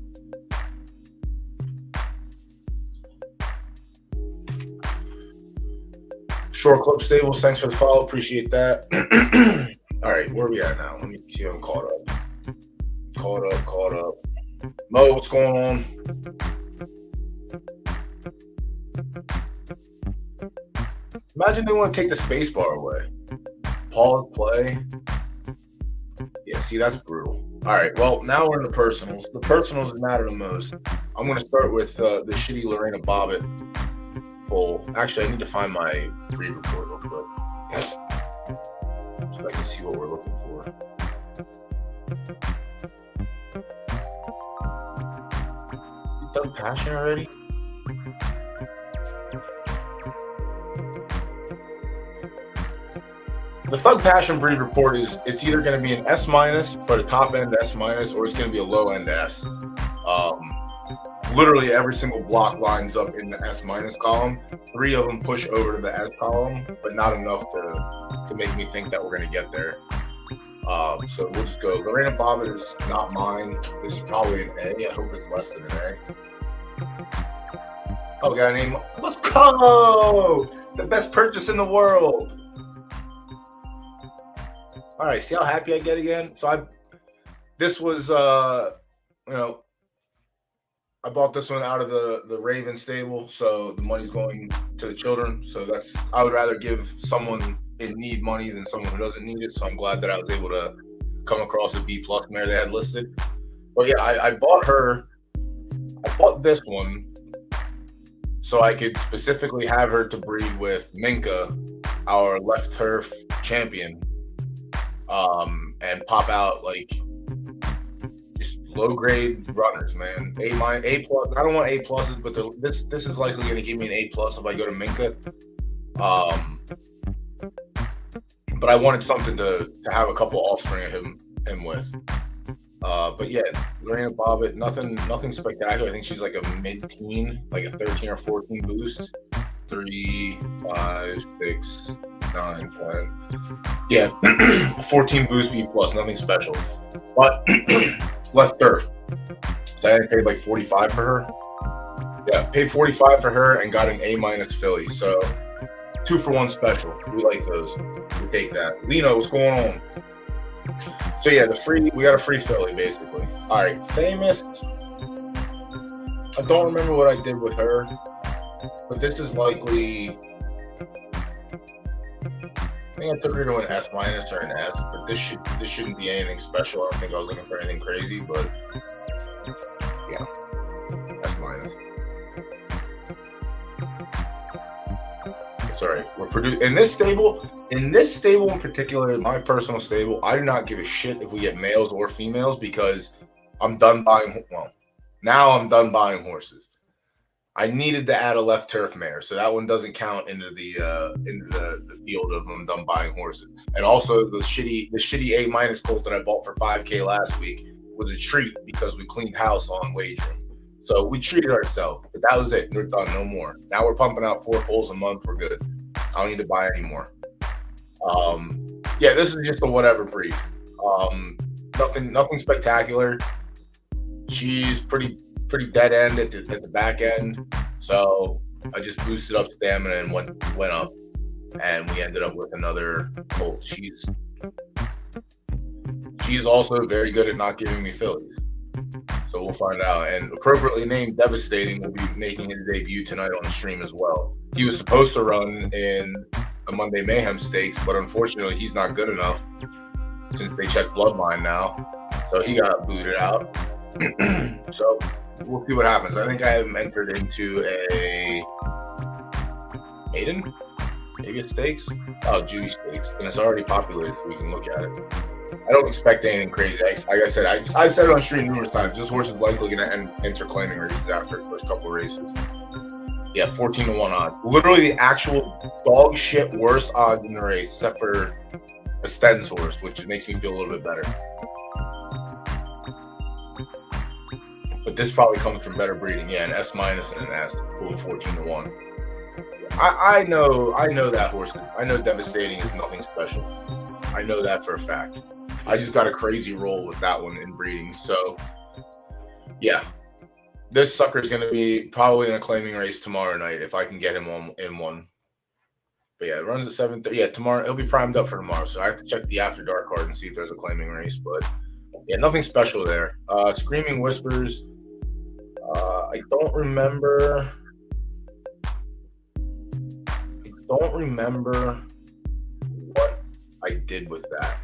Shore Club Stables, thanks for the follow. Appreciate that. All right, where are we at now? Let me see if I'm caught up. Caught up. Mo, what's going on? Imagine they want to take the space bar away. Pause play. Yeah, see, that's brutal. All right, well, now we're in the personals. The personals that matter the most. I'm going to start with the shitty Lorena Bobbitt. Foal. Actually, I need to find my breed report real quick so I can see what we're looking for. You done passion already? The Thug Passion breed report is it's either going to be an S-, but a top end S-, or it's going to be a low end S. Literally every single block lines up in the S- column. 3 of them push over to the S column, but not enough to make me think that we're going to get there. So we'll just go. Lorena Bobbitt is not mine. This is probably an A. I hope it's less than an A. Oh, we got a name. Let's go! The best purchase in the world. All right, see how happy I get again? So this was, I bought this one out of the Raven stable, so the money's going to the children. So I would rather give someone in need money than someone who doesn't need it. So I'm glad that I was able to come across a B+ mare they had listed. But yeah, I bought this one so I could specifically have her to breed with Minka, our left turf champion, and pop out like low grade runners, man. A+. I don't want A+, but this is likely going to give me an A+ if I go to Minka. But I wanted something to have a couple offspring of him with. But yeah, Lorena Bobbitt, nothing spectacular. I think she's like a mid-teen, like a 13 or 14 boost. 3, 5, 6, 9, 10. Yeah, 14 boost B+, nothing special. But left turf. So I paid like 45 for her. Yeah, paid 45 for her and got an A- filly. So 2 for 1 special. We like those. We take that. Lino, what's going on? So yeah, we got a free filly basically. All right, Famous. I don't remember what I did with her, but this is likely. I think I took her to an S- or an S, but this shouldn't be anything special. I don't think I was looking for anything crazy, but yeah, S-. Sorry, we're producing in this stable in particular, my personal stable. I do not give a shit if we get males or females because I'm done buying. Well, now I'm done buying horses. I needed to add a left turf mare, so that one doesn't count into the field of them done buying horses. And also the shitty A- colt that I bought for $5K last week was a treat because we cleaned house on wagering. So we treated ourselves, but that was it. We're done, no more. Now we're pumping out 4 foals a month. We're good. I don't need to buy any more. Yeah, this is just a whatever breed. Nothing spectacular. She's pretty dead end at the back end, so I just boosted up stamina and went up, and we ended up with another colt. She's also very good at not giving me fillies, so we'll find out. And appropriately named Devastating will be making his debut tonight on the stream as well. He was supposed to run in a Monday Mayhem Stakes, but unfortunately he's not good enough since they check bloodline now. So he got booted out. So we'll see what happens. I think I have entered into a maiden, maybe it's stakes. Oh, Judy stakes, and it's already populated, so we can look at it. I don't expect anything crazy. Like I said, I've said it on stream numerous times. This horse is likely going to enter claiming races after the first couple of races. Yeah, 14-1 odds. Literally the actual dog shit worst odds in the race, except for a Sten's horse, which makes me feel a little bit better. But this probably comes from better breeding. Yeah, an S- and an S, pulling 14-1. I know that horse. I know Devastating is nothing special. I know that for a fact. I just got a crazy roll with that one in breeding. So, yeah. This sucker is going to be probably in a claiming race tomorrow night if I can get him in one. But yeah, it runs at 7:30. Yeah, tomorrow. He'll be primed up for tomorrow. So I have to check the After Dark card and see if there's a claiming race. But yeah, nothing special there. Screaming Whispers. I don't remember what I did with that,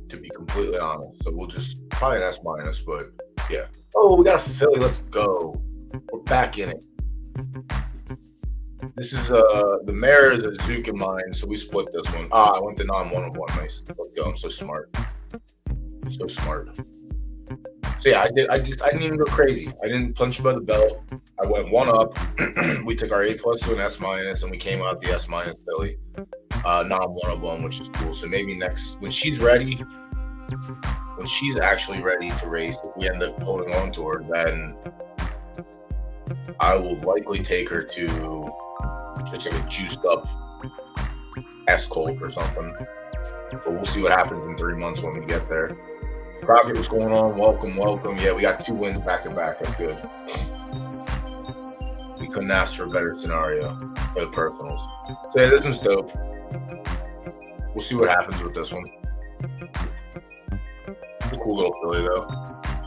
to be completely honest. So we'll just probably an S-, but yeah. Oh, we got a filly. Let's go. We're back in it. This is the mare is a Zuka mine, so we split this one. I went to non-1-1. Nice. Let's go. I'm so smart. So smart. So yeah, I didn't even go crazy. I didn't punch above the belt. I went one up. We took our A+ to an S-, and we came out the S- filly. Non-1-1, which is cool. So maybe next, when she's actually ready to race, if we end up holding on to her, then I will likely take her to just like a juiced up S-Colt or something. But we'll see what happens in 3 months when we get there. Crockett, what's going on? Welcome. Yeah, we got 2 wins back to back. That's good. We couldn't ask for a better scenario for the personals. So yeah, this one's dope. We'll see what happens with this one. It's a cool little filly though.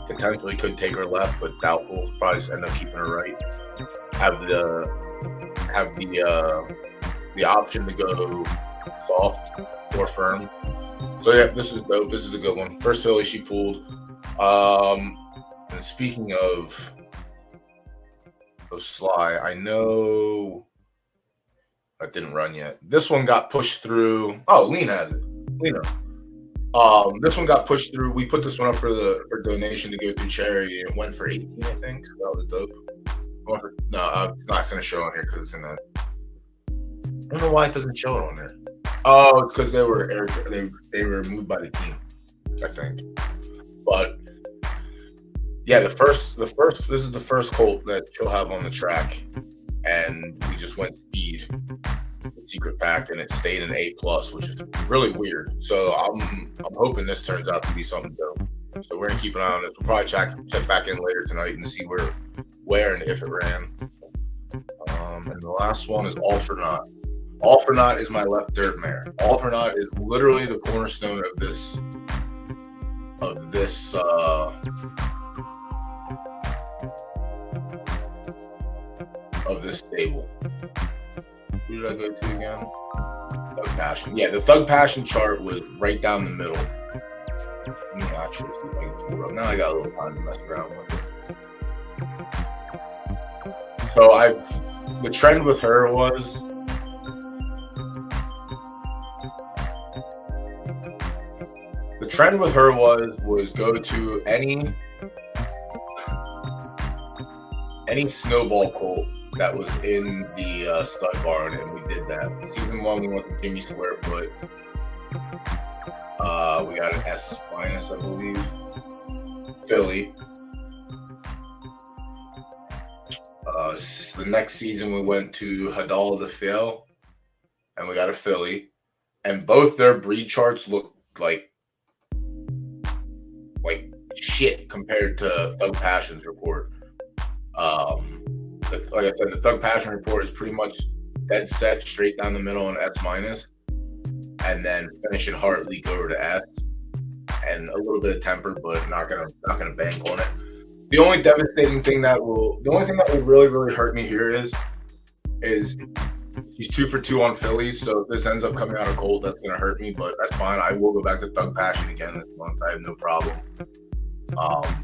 Potentially could take her left, but doubtful. Probably just end up keeping her right. Have the option to go soft or firm. So yeah, this is dope. This is a good one. First filly she pulled. And speaking of Sly, I know that didn't run yet. This one got pushed through. Oh, Lean has it. Lena. This one got pushed through. We put this one up for donation to go through charity. It went for 18, I think. That was dope. It's not going to show on here because it's in a. I don't know why it doesn't show it on there. Oh, it's because they were moved by the team, I think. But yeah, this is the first colt that she'll have on the track, and we just went speed, secret pack, and it stayed an A+, which is really weird. So I'm hoping this turns out to be something dope. So we're gonna keep an eye on this. We'll probably check back in later tonight and see where and if it ran. And the last one is All for Naught. All for Naught is my left dirt mare. All for Naught is literally the cornerstone of this stable. Who did I go to again? Thug Passion. Yeah, the Thug Passion chart was right down the middle. Let me actually see if I can pull it up. Now I got a little time to mess around with it. So the trend with her was go to any snowball colt that was in the stud barn, and we did that. Season 1, we went to Jimmy Squarefoot. We got an S-, I believe. Philly. The next season, we went to Hadal the Fail, and we got a filly. And both their breed charts looked like shit compared to Thug Passion's report. Like I said, the Thug Passion report is pretty much dead set, straight down the middle and S-, and then finish it hard, leak over to S, and a little bit of temper, but not gonna bank on it. The only thing that will really, really hurt me here is He's 2 for 2 on fillies, so if this ends up coming out of colt, that's going to hurt me, but that's fine. I will go back to Thug Passion again this month. I have no problem.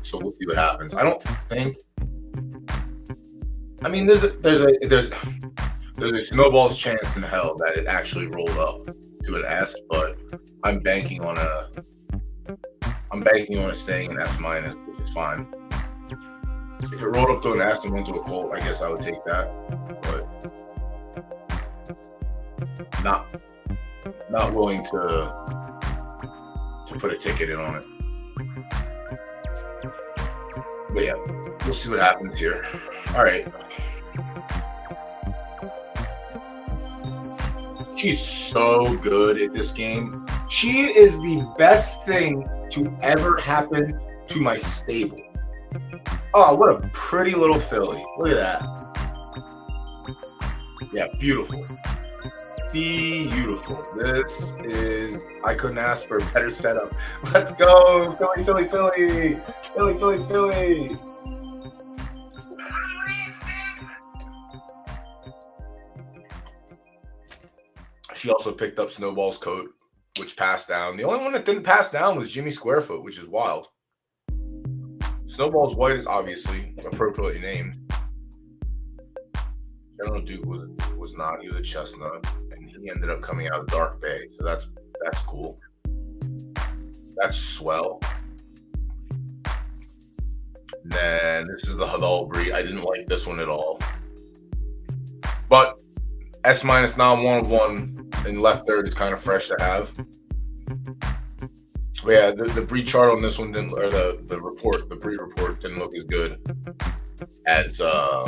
So we'll see what happens. I don't think. I mean, there's a snowball's chance in hell that it actually rolled up to an S, but I'm banking on it staying an S minus, which is fine. If it rolled up to an S and went to a colt, I guess I would take that, but not willing to put a ticket in on it. But yeah, we'll see what happens here. All right. She's so good at this game. She is the best thing to ever happen to my stable. Oh, what a pretty little filly. Look at that. Yeah, beautiful. Beautiful. This is, I couldn't ask for a better setup. Let's go. Philly, Philly, Philly. Philly, Philly, Philly. She also picked up Snowball's coat, which passed down. The only one that didn't pass down was Jimmy Squarefoot, which is wild. Snowball's white is obviously appropriately named. General Duke was not. He was a chestnut, and he ended up coming out of Dark Bay. So that's cool. That's swell. And then this is the Hadal breed. I didn't like this one at all, but S minus non 1 of 1 in left third is kind of fresh to have. But yeah, the breed chart on this one didn't, or the breed report didn't look as good as All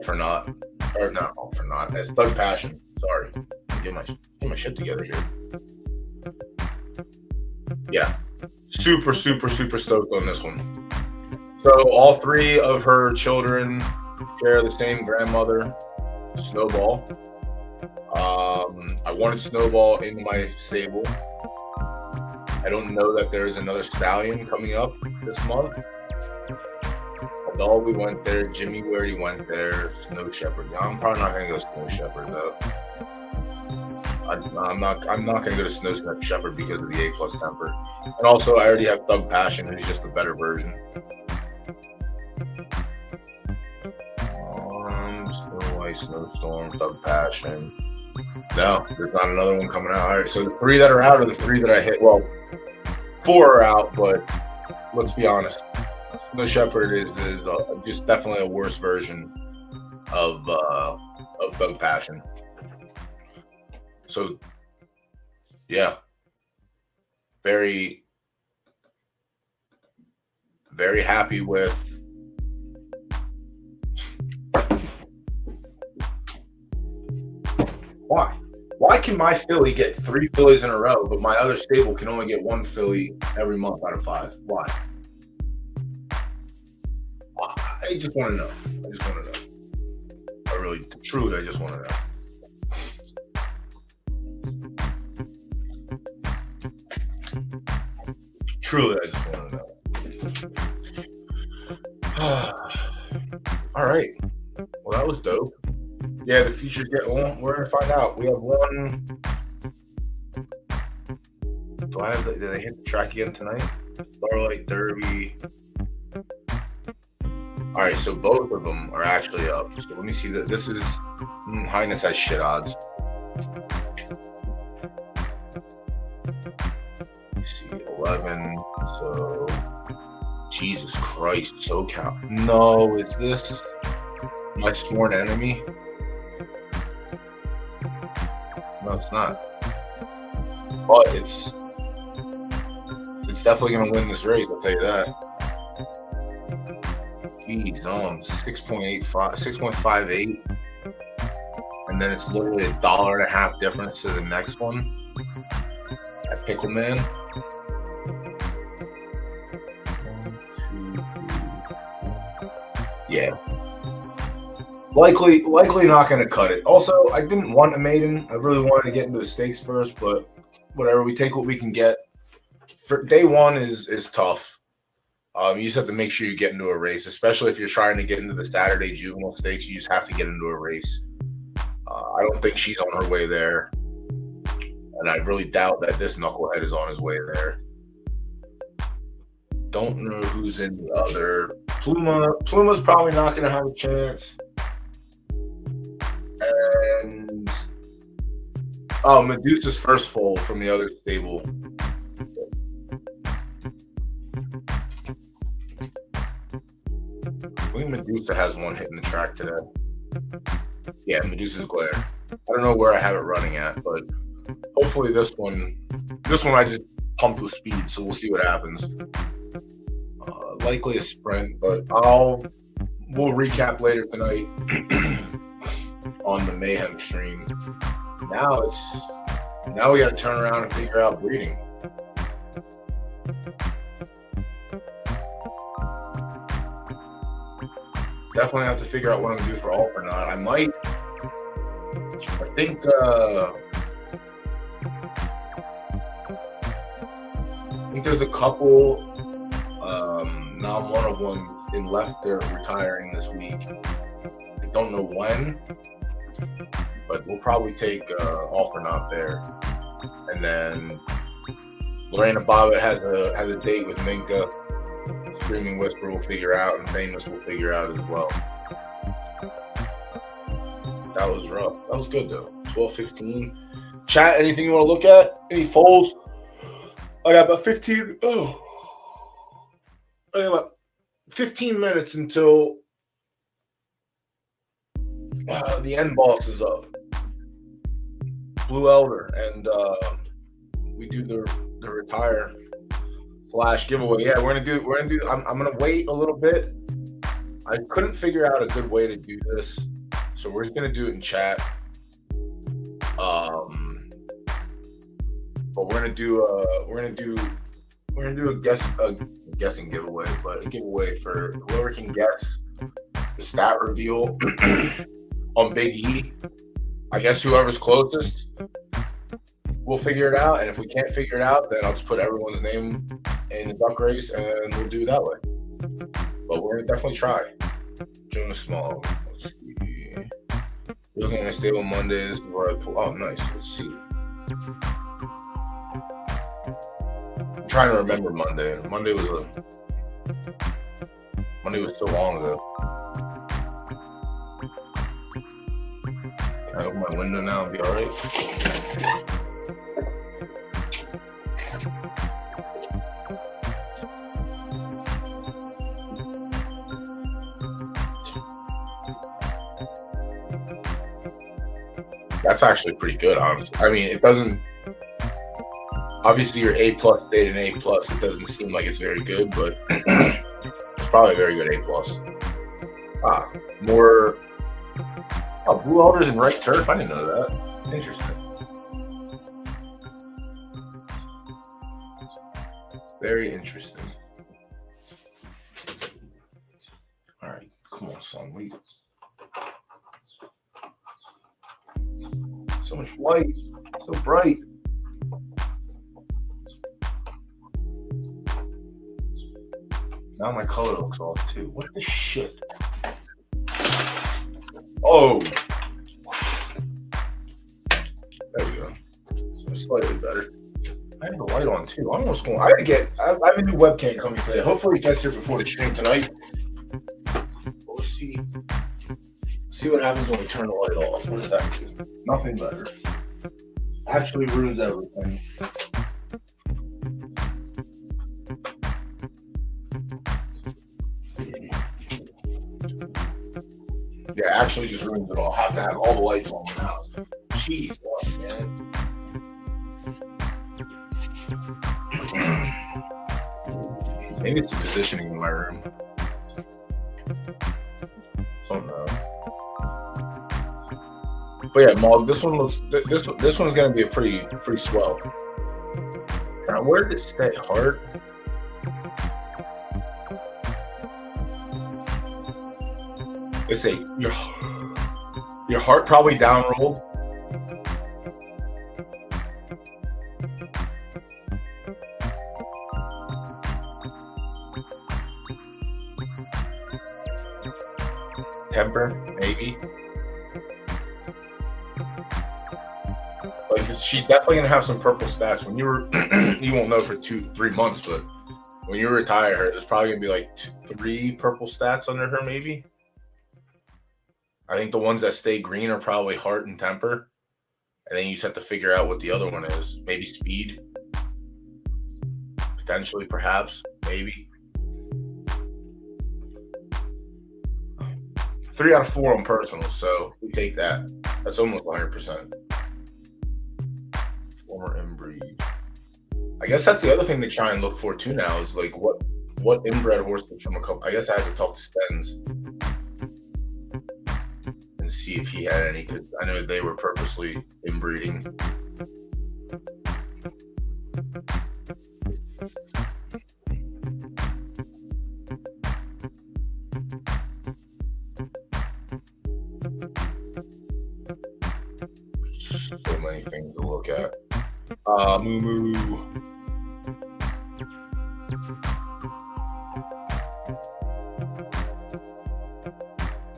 for Naught, or not All for Naught, as Thug Passion. Sorry, get my shit together here. Yeah, super stoked on this one. So all 3 of her children share the same grandmother, Snowball. I wanted Snowball in my stable. I don't know that there's another stallion coming up this month. Adal, we went there. Jimmy, we already went there. Snow Shepherd. I'm probably not gonna go Snow Shepherd though. I'm not gonna go to Snow Shepherd because of the A+ temper. And also, I already have Thug Passion, who's just a better version. Snow White, Snowstorm, Thug Passion. No, there's not another one coming out. All right, so the 3 that are out are the 3 that I hit. Well, 4 are out, but let's be honest. Snow Shepherd is just definitely a worse version of Thug Passion. So, yeah, very, very happy with. Why can my filly get 3 fillies in a row, but my other stable can only get 1 filly every month out of 5? Why? I just want to know. I really, truly, I just want to know. Truly, I just want to know. All right. Well, that was dope. Yeah, the features get on. We're gonna find out. We have one. Did I hit the track again tonight? Starlight Derby. All right, so both of them are actually up. So let me see that. This is Highness has shit odds. Let's see, 11. So Jesus Christ, SoCal. No, is this my sworn enemy? No, it's not. But it's definitely going to win this race, I'll tell you that. Jeez, 6.58. And then it's literally $1.50 difference to the next one. At Pickle Man. 1, 2, 3. Yeah. Likely not going to cut it. Also, I didn't want a maiden. I really wanted to get into the stakes first, but whatever. We take what we can get. For day 1 is tough. You just have to make sure you get into a race, especially if you're trying to get into the Saturday juvenile stakes. You just have to get into a race. I don't think she's on her way there, and I really doubt that this knucklehead is on his way there. Don't know who's in the other. Pluma's probably not going to have a chance. And Medusa's first foal from the other stable. I think Medusa has one hitting the track today. Yeah, Medusa's glare. I don't know where I have it running at, but hopefully this one I just pumped with speed, so we'll see what happens. Likely a sprint, but we'll recap later tonight on the Mayhem stream. Now we got to turn around and figure out breeding. Definitely have to figure out what I'm gonna do for alt or not. I think there's a couple non-one of ones in left. They're retiring this week. I don't know when, but we'll probably take alt or not there. And then Lorena Bobbitt has a date with Minka. Screaming Whisper will figure out, and Famous will figure out as well. That was rough. That was good though. 12:15. Chat, anything you want to look at? Any foals? I got about 15. I got about 15 minutes until the end boss is up. Blue Elder, and we do the retire / giveaway. Yeah, we're gonna do. I'm gonna wait a little bit. I couldn't figure out a good way to do this, so we're just gonna do it in chat. But we're gonna do a guessing giveaway, but a giveaway for whoever can guess the stat reveal on Big E. I guess whoever's closest, we'll figure it out, and if we can't figure it out, then I'll just put everyone's name in the duck race, and we'll do it that way. But we're gonna definitely try. Jonas Small. Let's see. Looking at stable Mondays where I pull. Oh, nice. Let's see. I'm trying to remember Monday. Monday was so long ago. Can I open my window now and be all right? That's actually pretty good, honestly. I mean, it doesn't. Obviously, your A+ stayed an A+. It doesn't seem like it's very good, but it's probably a very good A+. More. Oh, Blue Elders and right turf. I didn't know that. Interesting. Very interesting. All right, come on, son. Wait. So much light, so bright. Now my color looks off too. What the shit? Oh, there we go. Slightly better. I have the light on too. I don't know what's going on. I have a new webcam coming today. Hopefully it gets here before the stream tonight. We'll see. See what happens when we turn the light off. What does that do? Nothing better. Actually ruins everything. Yeah, actually just ruins it all. I have to have all the lights on in the house. Jeez, man. Maybe it's the positioning in my room. Oh no. But yeah, Mog, this one looks. This one's gonna be a pretty swell. Where did it stay? Heart. They say your heart probably down rolled. Temper, maybe. Like she's definitely gonna have some purple stats when you're. You won't know for 2-3 months, but when you retire her, there's probably gonna be like 3 purple stats under her, maybe. I think the ones that stay green are probably heart and temper, and then you just have to figure out what the other one is. Maybe speed, potentially, perhaps, maybe. 3 out of 4 on personal, so we take that. That's almost 100%. Former inbreed. I guess that's the other thing they try and look for too now is like what inbred horses from a couple. I guess I have to talk to Stens and see if he had any. Cause I know they were purposely inbreeding. So many things to look at. Moo moo.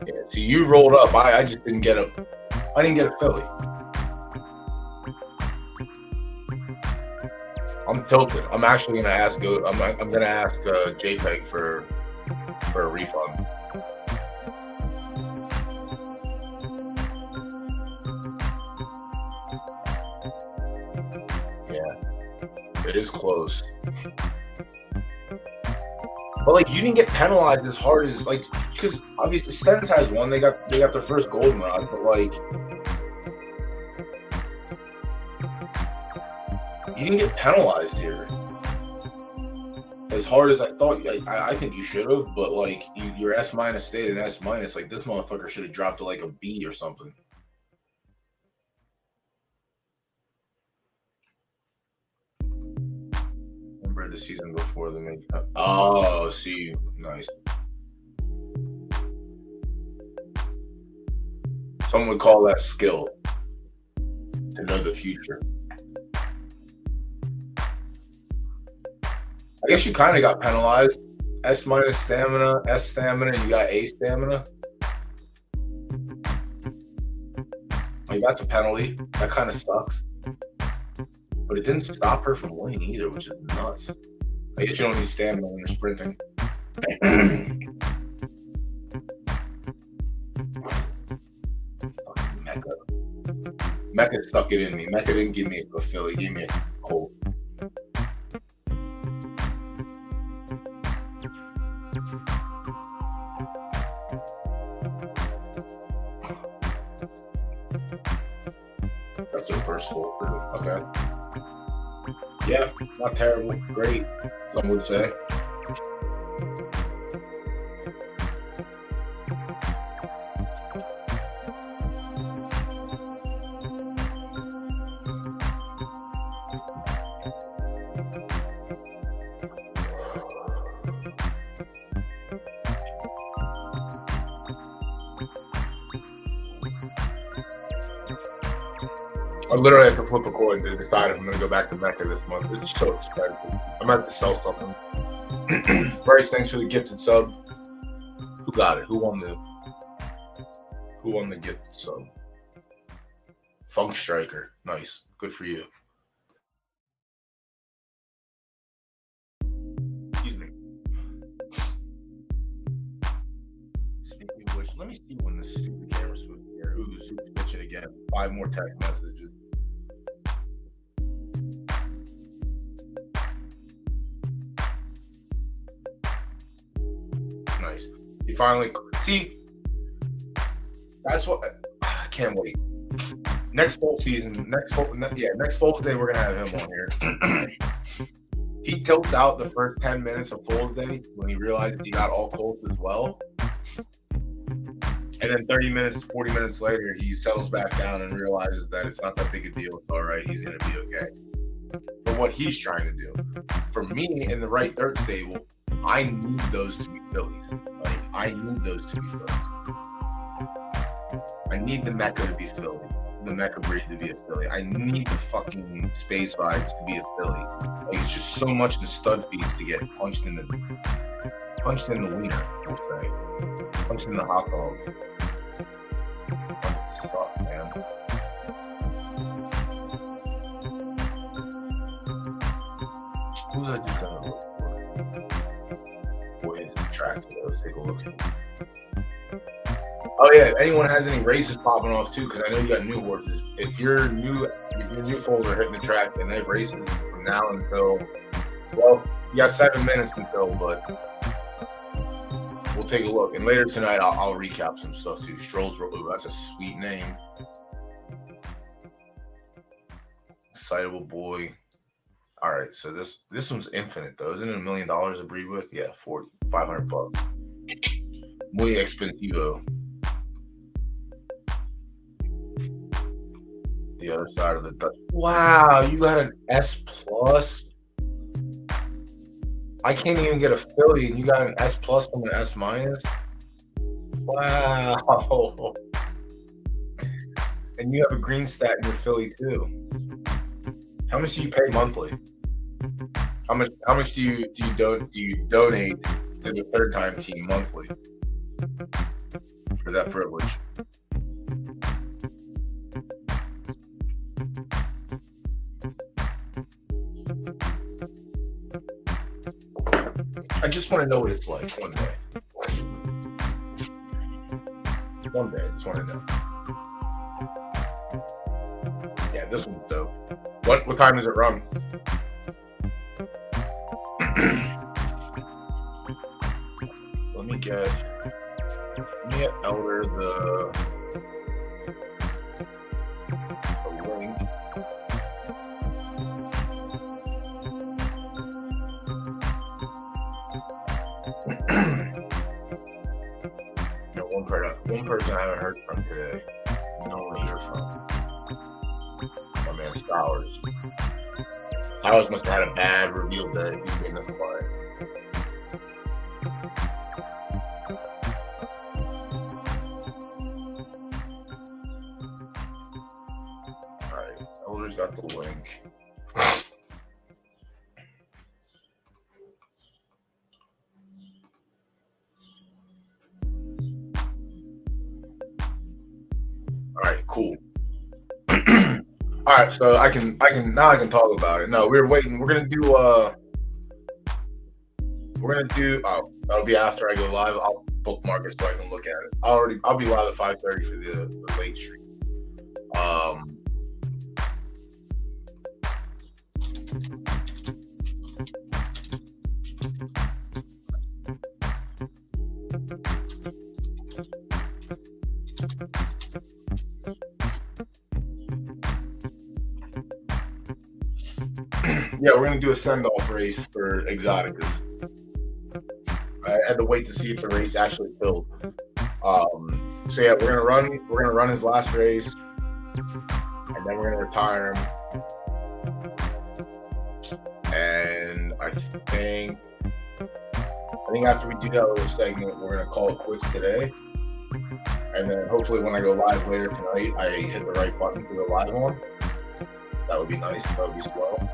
Yeah, see, you rolled up. I just didn't get a. I didn't get a filly. I'm tilted. I'm actually gonna ask. I'm gonna ask JPEG for a refund. It is close. But like you didn't get penalized as hard as like because obviously Stens has one. They got their first goldenrod, but like you didn't get penalized here as hard as I thought. I think you should have, but like your S- stayed an S-. Like this motherfucker should have dropped to like a B or something. The season before the main. Oh, see, nice. Some would call that skill to know the future. I guess you kind of got penalized. S- stamina, S stamina, you got A stamina. Like that's a penalty. That kind of sucks. But it didn't stop her from winning either, which is nuts. I guess you don't need stamina when you're sprinting. Mecca stuck it in me. Mecca didn't give me a filly, he gave me a colt. That's their first foal, too. Okay. Yeah, not terrible. Great, some would say. I literally have to flip a coin to decide if I'm going to go back to Mecca this month. It's so expensive. I'm going to have to sell something. Bryce, thanks for the gifted sub. Who got it? Who won the gifted sub? Funk Striker. Nice. Good for you. Excuse me. Speaking of which, let me see when this stupid camera's supposed to be here. Ooh, super bitching again. 5 more text messages. Nice. You finally see. That's what I can't wait. Next Foal season, next Foals Day, we're gonna have him on here. He tilts out the first 10 minutes of Foals Day when he realizes he got all colts as well. And then 30 minutes, 40 minutes later, he settles back down and realizes that it's not that big a deal. It's all right. He's going to be okay. For what he's trying to do. For me, in the right dirt stable, I need those to be fillies. Like, I need those to be fillies. I need the Mecca to be filly. The Mecca breed to be a filly. I need the fucking Space Vibes to be a filly. Like, it's just so much the stud fees to get punched in the wiener, we'll say. Punched in the hot dog. Suck, man. Who's I just gonna look for? Boys, track. Let's take a look. Oh yeah, if anyone has any races popping off too, because I know you got new horses. If your new foals are hitting the track and they have races from now until, well, you got 7 minutes until, but we'll take a look. And later tonight, I'll recap some stuff too. Strolls, ooh, that's a sweet name. Excitable boy. All right, so this one's infinite though. Isn't it $1 million to breed with? Yeah, $500. Muy expensivo. The other side of the Dutch. Wow, you got an S plus. I can't even get a filly, and you got an S plus from an S minus. Wow. And you have a green stat in your filly too. How much do you pay monthly? How much do you donate to the third time team monthly for that privilege? I just want to know what it's like one day. One day, I just want to know. Yeah, this one's dope. What time does it run? Let me get Elder the link. One person I haven't heard from today. No one to hear from. My man Scholars. Scholars must have had a bad reveal day. He's in the fly. Alright, Elder's got the link. All right, cool. All right, so I can talk about it. No, we're waiting. We're gonna do that'll be after I go live. I'll bookmark it so I can look at it. I'll be live at 5:30 for the late stream. Yeah, we're gonna do a send-off race for Exoticas. I had to wait to see if the race actually filled. So yeah, we're gonna run his last race, and then we're gonna retire him. And I think after we do that little segment, we're gonna call it quits today. And then hopefully when I go live later tonight, I hit the right button to go live on. That would be nice. That would be swell.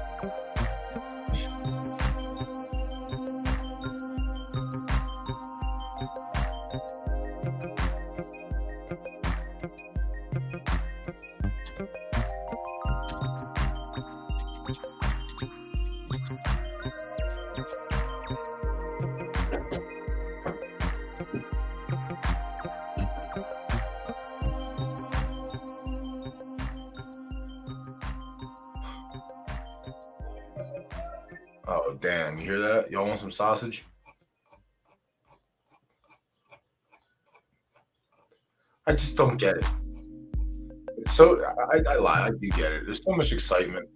Oh, damn. You hear that? Y'all want some sausage? I just don't get it. So, I lie. I do get it. There's so much excitement.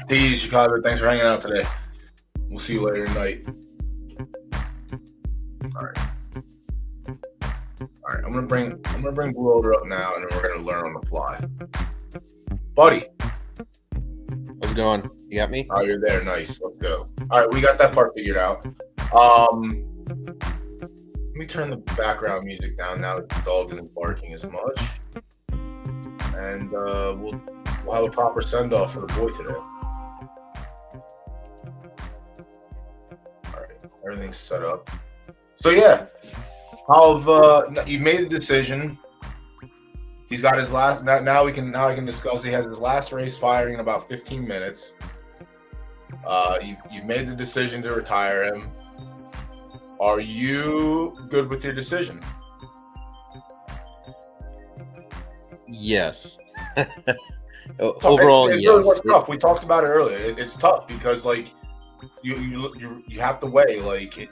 Peace, Chicago. Thanks for hanging out today. We'll see you later tonight. All right. I'm gonna bring Blue Older up now, and then we're gonna learn on the fly. Buddy, how's it going? You got me? Oh, you're there. Nice. Let's go. All right, we got that part figured out. Let me turn the background music down now that the dog isn't barking as much, and we'll have a proper send off for the boy today. Everything's set up. So yeah, you made a decision. He's got his last. Now I can discuss. He has his last race firing in about 15 minutes. You've made the decision to retire him. Are you good with your decision? Yes. Overall, it yes. really was tough. We talked about it earlier. It's tough because like you have to weigh like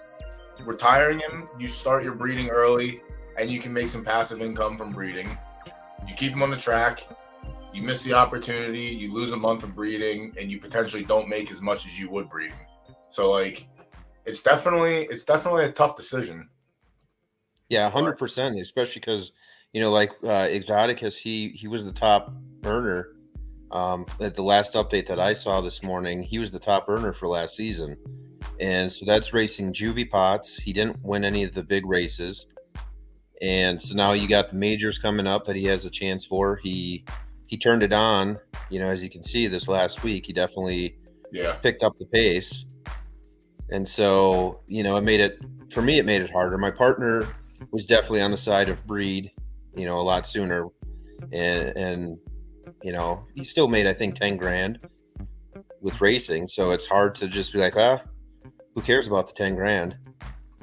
retiring him. You start your breeding early, and you can make some passive income from breeding. You keep him on the track. You miss the opportunity. You lose a month of breeding, and you potentially don't make as much as you would breeding. So like, it's definitely a tough decision. Yeah, 100%. Especially because like Exoticus, he was the top earner. At the last update that I saw this morning, he was the top earner for last season, and so that's racing juvie pots. He didn't win any of the big races, and so now you got the majors coming up that he has a chance for. He turned it on. As you can see, this last week he definitely picked up the pace, and so it made it for me. It made it harder. My partner was definitely on the side of breed, a lot sooner, and he still made, I think, 10 grand with racing. So it's hard to just be like, who cares about the 10 grand?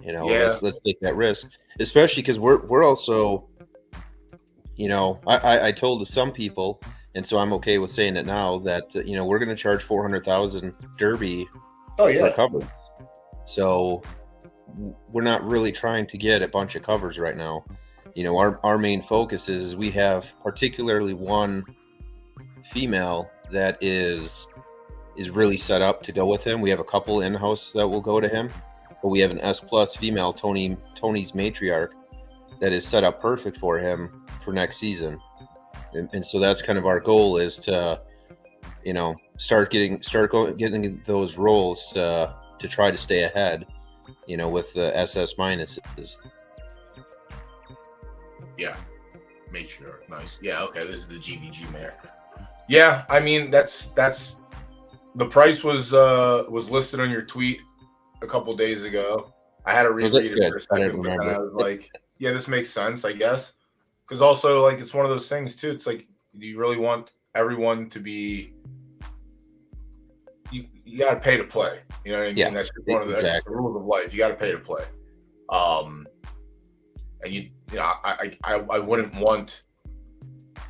Let's take that risk, especially because we're also, I told some people, and so I'm okay with saying it now, that, we're going to charge 400,000 Derby for cover. So we're not really trying to get a bunch of covers right now. Our main focus is we have particularly one female that is really set up to go with him. We have a couple in-house that will go to him, but we have an S+ female, Tony's matriarch, that is set up perfect for him for next season. And so that's kind of our goal, is to start getting those roles to try to stay ahead, with the SS minuses. Yeah, matriarch, nice. Yeah, okay, this is the GVG mare. Yeah, I mean that's the price was listed on your tweet a couple days ago. I had to reread it for a second, but then I was like, yeah, this makes sense, I guess. Because also, like, it's one of those things too. It's like, do you really want everyone to be? You got to pay to play. You know what I mean? Yeah, that's one of the rules of life. You got to pay to play. And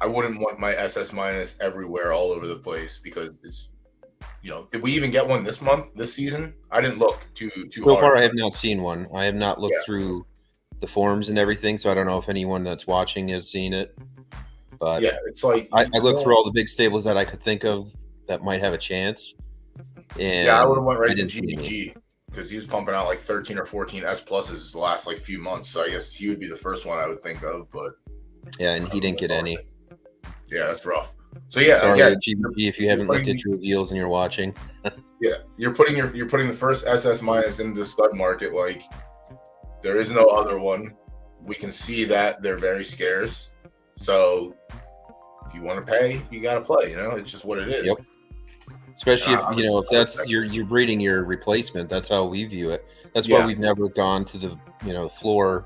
I wouldn't want my SS minus everywhere, all over the place, because it's, did we even get one this season? I didn't look too so hard. far, I have not seen one. I have not looked through the forums and everything, so I don't know if anyone that's watching has seen it. But yeah, it's like I looked through all the big stables that I could think of that might have a chance. And I would have went right to GVG, because he was pumping out like 13 or 14 S pluses the last like few months. So I guess he would be the first one I would think of. But yeah, and he didn't get any. Yeah, that's rough. So yeah, sorry, again, GVG, if you haven't looked at your deals and you're watching. Yeah, you're putting the first SS minus into the stud market. Like, there is no other one. We can see that they're very scarce. So if you want to pay, you got to play. It's just what it is. Yep. Especially if that's you're breeding your replacement. That's how we view it. That's why we've never gone to the floor.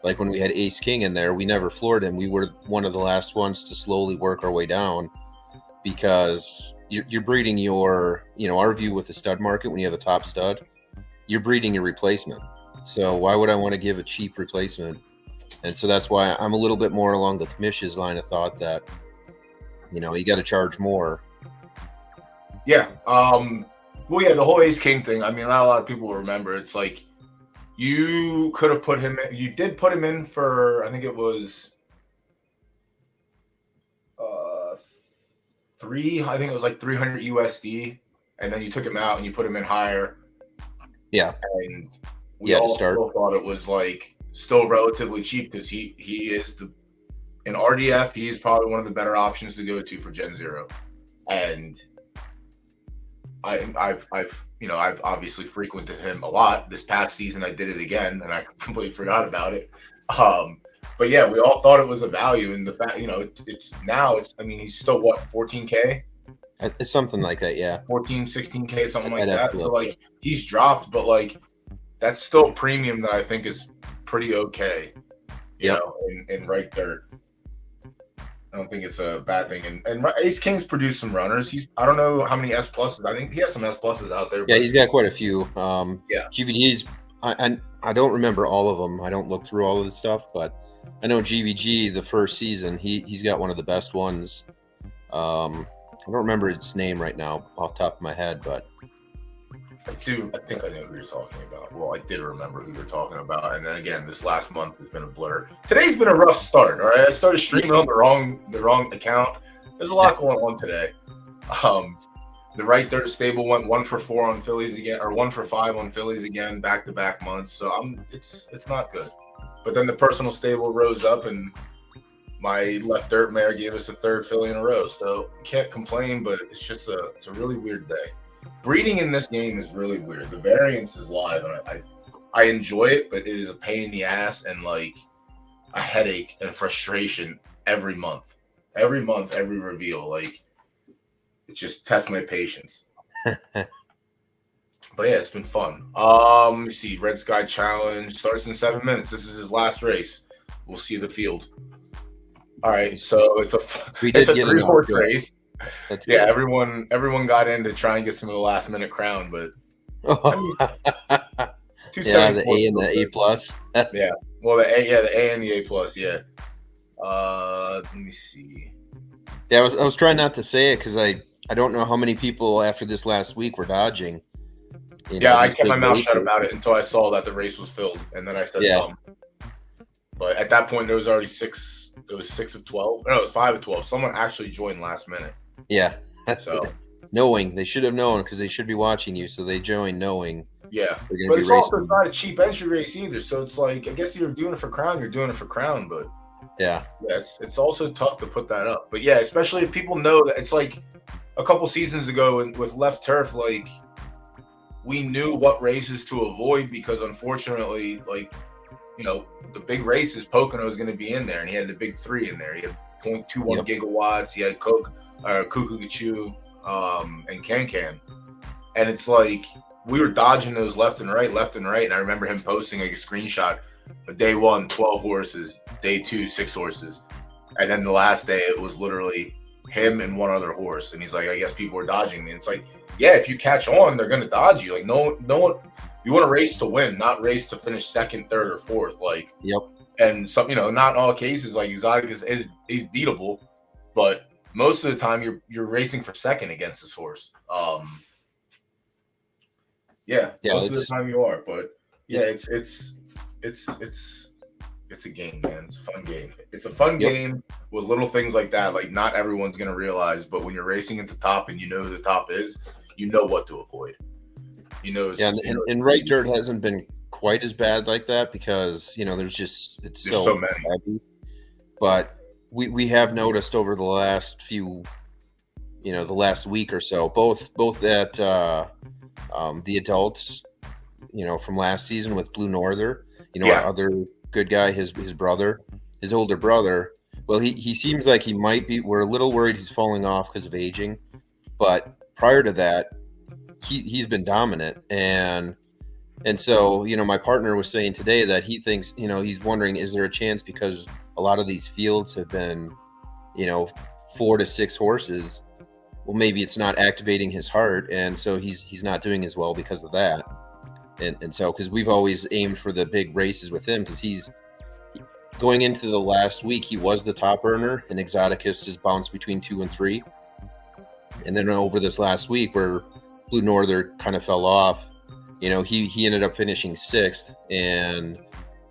Like when we had Ace King in there, we never floored him. We were one of the last ones to slowly work our way down, because you're breeding your, our view with the stud market, when you have a top stud, you're breeding your replacement. So why would I want to give a cheap replacement? And so that's why I'm a little bit more along the Commission's line of thought that, you got to charge more. Yeah. Well, yeah, the whole Ace King thing, I mean, not a lot of people will remember. It's like, you could have put him in, you did put him in for, I think it was I think it was like 300 USD, and then you took him out and you put him in higher. Yeah. And we all thought it was like still relatively cheap, because he is in RDF, he's probably one of the better options to go to for Gen 0. And I've obviously frequented him a lot. This past season I did it again, and I completely forgot about it. But yeah, we all thought it was a value, and the fact, I mean, he's still what, 14K? It's something like that, yeah. 14, 16K, something like that. So like, he's dropped, but like, that's still premium that I think is pretty okay. You Yep. know, in right dirt. I don't think it's a bad thing. And Ace King's produced some runners. I don't know how many S pluses. I think he has some S pluses out there. Yeah, But he's got quite a few. yeah, GVG's. I don't remember all of them. I don't look through all of the stuff, but I know GVG the first season he's got one of the best ones. I don't remember its name right now off the top of my head, but I do. I think I know who you're talking about. Well, I did remember who you're talking about. And then again, this last month has been a blur. Today's been a rough start. All right, I started streaming on the wrong account. There's a lot going on today. The right dirt stable went 1 for 4 on fillies again, or 1 for 5 on fillies again, back-to-back months. So it's not good. But then the personal stable rose up, and my left dirt mare gave us a third filly in a row. So can't complain, but it's a really weird day. Breeding in this game is really weird. The variance is live, and I enjoy it, but it is a pain in the ass and like a headache and frustration every month. Every month, every reveal, like it just tests my patience. But yeah, it's been fun. Let me see. Red Sky Challenge starts in 7 minutes. This is his last race. We'll see the field. All right, so it's a 3-horse race. That's yeah, good. everyone got in to try and get some of the last minute crown, but I mean, yeah, the A and the A plus. yeah, well, the A and the A plus, yeah. Let me see. Yeah, I was trying not to say it because I don't know how many people after this last week were dodging. Yeah, I kept my mouth shut about it until I saw that the race was filled, and then I said something. But at that point, there was already 6. It was 6 of 12. No, it was 5 of 12. Someone actually joined last minute. Yeah. So knowing they should have known because they should be watching you, so they joined knowing. Yeah, but it's also not a cheap entry race either. So it's like I guess you're doing it for crown, you're doing it for crown, but yeah, it's also tough to put that up. But yeah, especially if people know that it's like a couple seasons ago with left turf, like we knew what races to avoid because unfortunately, like the big races, Pocono is going to be in there, and he had the big 3 in there. He had 0.21 gigawatts. He had Cuckoo Gachu, and Can. And it's like we were dodging those left and right. And I remember him posting like a screenshot of day 1, 12 horses, day 2, 6 horses. And then the last day, it was literally him and one other horse. And he's like, I guess people are dodging me. And it's like, yeah, if you catch on, they're going to dodge you. Like, no one, you want to race to win, not race to finish 2nd, 3rd, or 4th. Like, and some, not in all cases, like Exotic is beatable, but most of the time you're racing for 2nd against this horse. Most of the time you are, but yeah, it's a game, man. It's a fun game. It's a fun game with little things like that. Like not everyone's gonna realize, but when you're racing at the top and you know who the top is, you know what to avoid. And right dirt hasn't been quite as bad like that because there's so many. Heavy. But we have noticed over the last few, the last week or so, both at the adults, from last season with Blue Norther, our other good guy, his brother, his older brother. Well, he seems like he might be. We're a little worried he's falling off because of aging, but prior to that, he's been dominant, and so my partner was saying today that he thinks he's wondering, is there a chance because a lot of these fields have been 4 to 6 horses, well maybe it's not activating his heart, and so he's not doing as well because of that, and so because we've always aimed for the big races with him because he's going into the last week he was the top earner, and Exoticus has bounced between 2 and 3, and then over this last week where Blue Norther kind of fell off, he ended up finishing 6th, and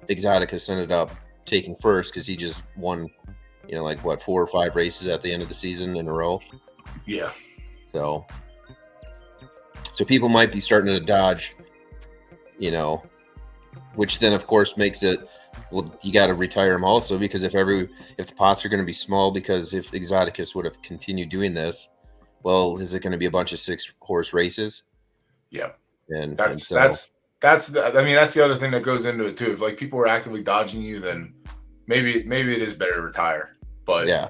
Exoticus ended up taking 1st because he just won, 4 or 5 races at the end of the season in a row. Yeah. So people might be starting to dodge, which then of course makes it, well, you got to retire him also because if the pots are going to be small, because if Exoticus would have continued doing this, well, is it going to be a bunch of 6-horse races? Yeah. And that's the other thing that goes into it too. If like people are actively dodging you, then maybe it is better to retire. But yeah,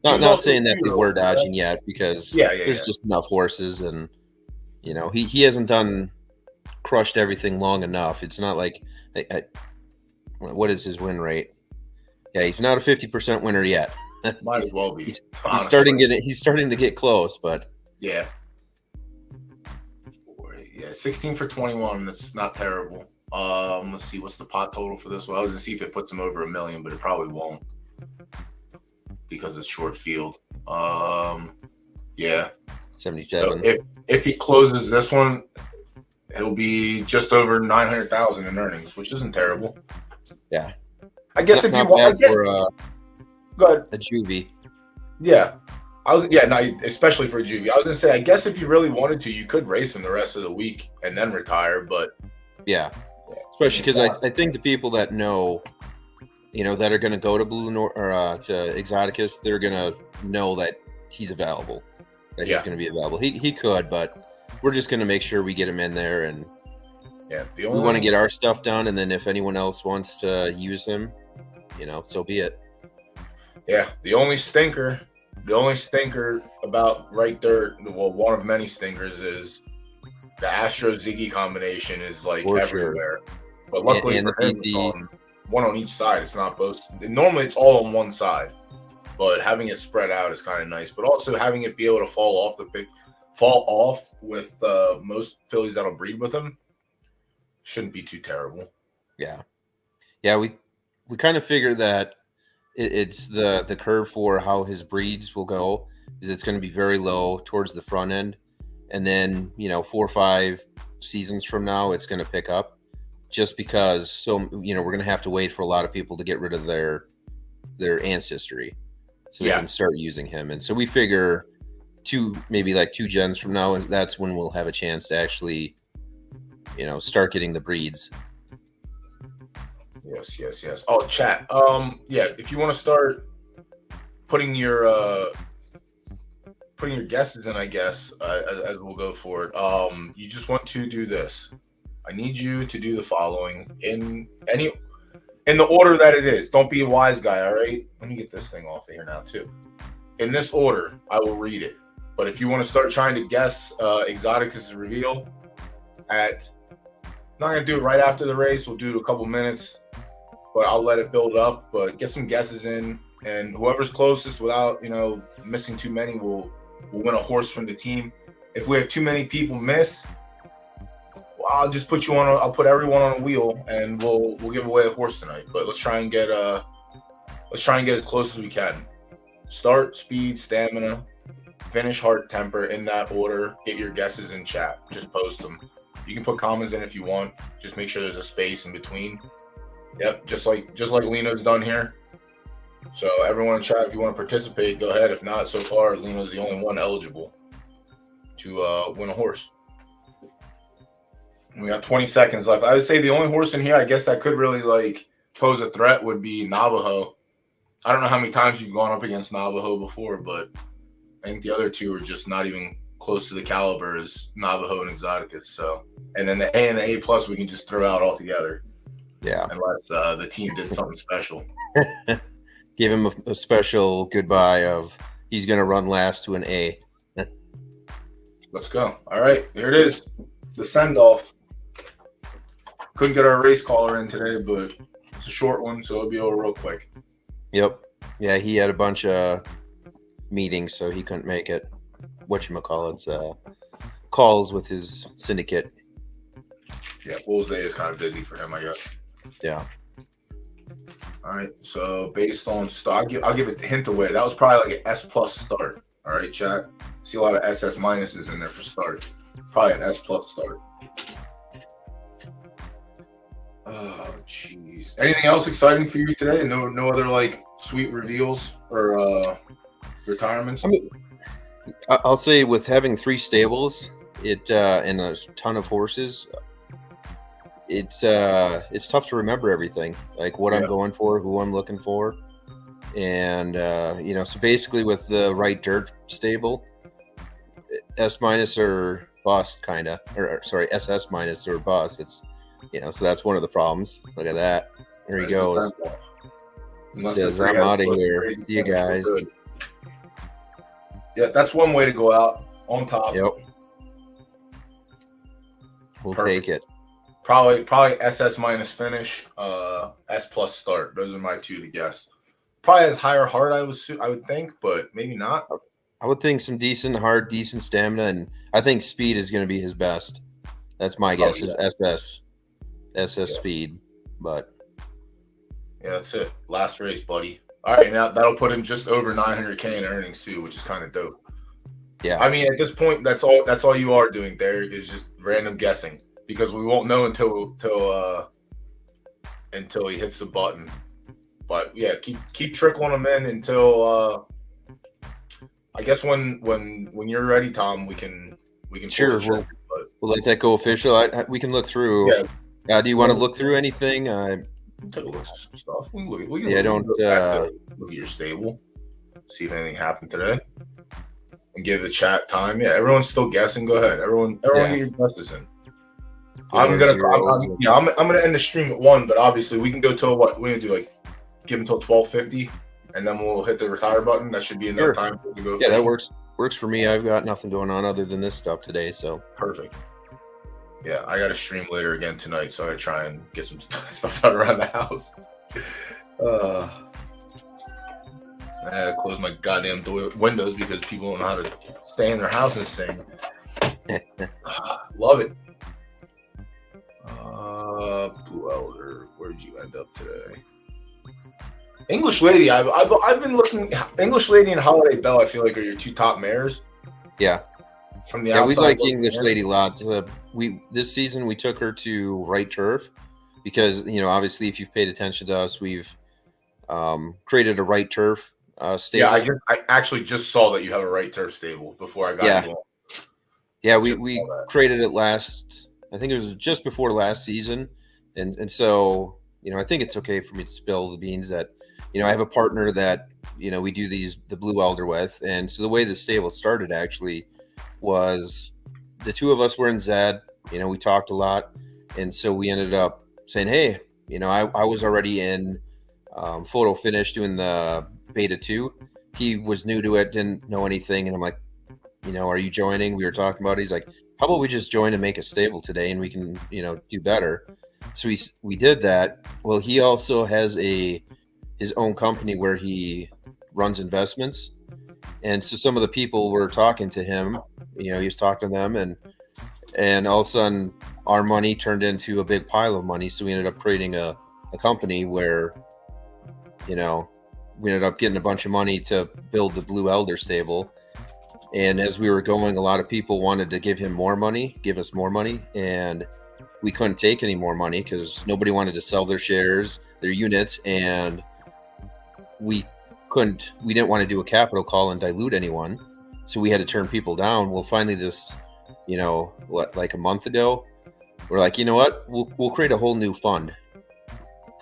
not saying that they were dodging yet because there's just enough horses, and he hasn't done crushed everything long enough. It's not like what is his win rate? Yeah, he's not a 50% winner yet. Might as well be. He's Honestly. he's starting to get close, but Yeah. Yeah, 16 for 21. That's not terrible. Let's see, what's the pot total for this one? I was gonna see if it puts him over 1 million, but it probably won't because it's short field. Yeah. 77. So if he closes this one, he'll be just over 900,000 in earnings, which isn't terrible. Yeah. I guess not, if you want, I guess for go ahead. a juvie. Yeah. Especially for Juvie. I was gonna say, I guess if you really wanted to, you could race him the rest of the week and then retire. But yeah, especially because I think the people that know, that are going to go to to Exoticus, they're going to know that he's available, that he's going to be available. He could, but we're just going to make sure we get him in there, and we want to get our stuff done, and then if anyone else wants to use him, so be it. Yeah, the only stinker about right there, well, one of many stinkers, is the Astro Ziggy combination is like everywhere. Sure. But luckily for him, it's on one on each side. It's not both. Normally, it's all on one side, but having it spread out is kind of nice. But also having it be able to fall off with most fillies that'll breed with him shouldn't be too terrible. Yeah. We kind of figured that it's the curve for how his breeds will go is it's going to be very low towards the front end, and then 4 or 5 seasons from now it's going to pick up, just because we're going to have to wait for a lot of people to get rid of their ancestry so they can start using him. And so we figure maybe 2 gens from now, that's when we'll have a chance to actually start getting the breeds. Yes. Oh, chat. If you want to start putting your guesses in, I guess, as we'll go forward. You just want to do this. I need you to do the following in the order that it is. Don't be a wise guy, all right? Let me get this thing off of here now too. In this order, I will read it. But if you want to start trying to guess Exoticus' reveal I'm not gonna do it right after the race. We'll do it a couple minutes, but I'll let it build up. But get some guesses in, and whoever's closest without missing too many will win a horse from the team. If we have too many people miss, I'll just put you on. I'll put everyone on a wheel, and we'll give away a horse tonight. But let's try and get as close as we can. Start, speed, stamina, finish, heart, temper, in that order. Get your guesses in chat. Just post them. You can put commas in if you want. Just make sure there's a space in between. Yep, just like Lino's done here. So everyone in chat, if you want to participate, go ahead. If not, so far Lino's the only one eligible to win a horse. We got 20 seconds left. I would say the only horse in here, I guess, that could really pose a threat would be Navajo. I don't know how many times you've gone up against Navajo before, but I think the other two are just not even close to the caliber as Navajo and Exoticus. So, and then the A and the A plus we can just throw out altogether. Yeah, unless the team did something special. Give him a special goodbye of he's going to run last to an A. Let's go. All right, here it is. The send-off. Couldn't get our race caller in today, but it's a short one, so it'll be over real quick. Yep. Yeah, he had a bunch of meetings, so he couldn't make it. Whatchamacallit's calls with his syndicate. Yeah, Foals Day is kind of busy for him, I guess. Yeah. All right, so based on stock, I'll give a hint away. That was probably like an S plus start. All right, chat. See a lot of SS minuses in there for start. Probably an S plus start. Oh, jeez. Anything else exciting for you today? No other sweet reveals or retirements? I mean, I'll say with having 3 stables, and a ton of horses, it's tough to remember everything, like what I'm going for, who I'm looking for, and so basically with the right dirt stable, S minus or bust SS minus or bust. It's so that's one of the problems. Look at that. There he goes. Says, I'm out of here. See you guys. Yeah, that's one way to go out on top. Yep. We'll Perfect. take it. Probably SS minus finish, S plus start. Those are my two to guess. Probably has higher heart, I would think, but maybe not. I would think some decent heart, decent stamina, and I think speed is going to be his best. That's my guess. Is SS speed, but yeah, that's it. Last race, buddy. All right, now that'll put him just over 900K in earnings too, which is kind of dope. yeah. I mean, at this point, that's all you are doing there is just random guessing because we won't know until he hits the button. But yeah, keep trickling them in until I guess when you're ready, Tom, we can Sure. We'll let that go official. We can look through. Yeah. Do you want to look through anything? Take a look at some stuff. We can look at your stable, see if anything happened today, and give the chat time. Yeah, everyone's still guessing. Go ahead, everyone get your guesses in. I'm gonna end the stream at 1, but obviously we can go till what we're gonna do, like give until 12:50, and then we'll hit the retire button. That should be enough time to go. Yeah, that works for me. I've got nothing going on other than this stuff today, so perfect. Yeah, I got to stream later again tonight, so I try and get some stuff out around the house. I gotta close my goddamn windows because people don't know how to stay in their house and sing. Love it. Blue Elder, where did you end up today? English Lady. I've been looking. English Lady and Holiday Belle, I feel like, are your two top mares. Yeah. From the outside, we like English Lady a lot. This season we took her to right turf because obviously if you've paid attention to us, we've created a right turf stable. Yeah, I actually just saw that you have a right turf stable before I got you on. Yeah, we created it I think it was just before last season, and so I think it's okay for me to spill the beans that I have a partner that we do the Blue Elder with, and so the way the stable started actually was the two of us were in Zed. We talked a lot, and so we ended up saying, hey, I was already in photo finish doing the beta 2. He was new to it, didn't know anything, and I'm like, are you joining? We were talking about it. He's like, how about we just join and make a stable today and we can do better. So we did that. Well, he also has his own company where he runs investments, and so some of the people were talking to him. He was talking to them, and all of a sudden our money turned into a big pile of money. So we ended up creating a company where we ended up getting a bunch of money to build the Blue Elder stable. And as we were going, a lot of people wanted to give us more money, and we couldn't take any more money because nobody wanted to sell their shares, their units, and we didn't want to do a capital call and dilute anyone. So we had to turn people down. Well, finally this, like a month ago, we're like, you know what, we'll create a whole new fund.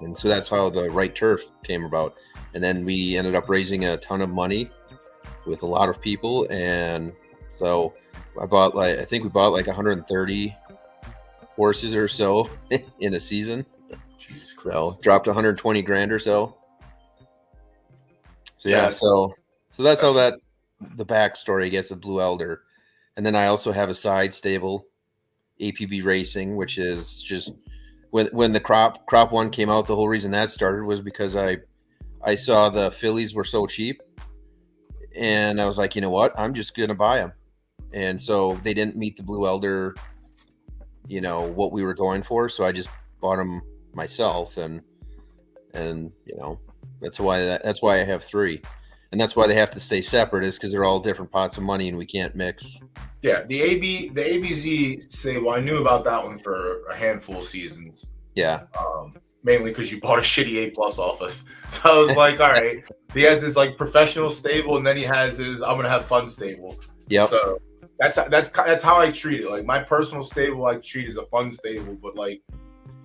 And so that's how the right turf came about. And then we ended up raising a ton of money with a lot of people. And so I think we bought like 130 horses or so in a season. Jesus Christ. So dropped 120 grand or so. So yeah, so that's how the backstory, I guess, of Blue Elder. And then I also have a side stable, APB Racing, which is just when the crop one came out, the whole reason that started was because I saw the fillies were so cheap, and I was like, you know what, I'm just gonna buy them. And so they didn't meet the Blue Elder, what we were going for, so I just bought them myself, and that's why I have 3, and that's why they have to stay separate, is because they're all different pots of money and we can't mix. Yeah, the ABZ stable, I knew about that one for a handful of seasons. Yeah. Mainly because you bought a shitty A+ off us. So I was like, all right, he has his like professional stable, and then he has his I'm gonna have fun stable. Yeah. So that's how I treat it. Like my personal stable, I treat as a fun stable, but like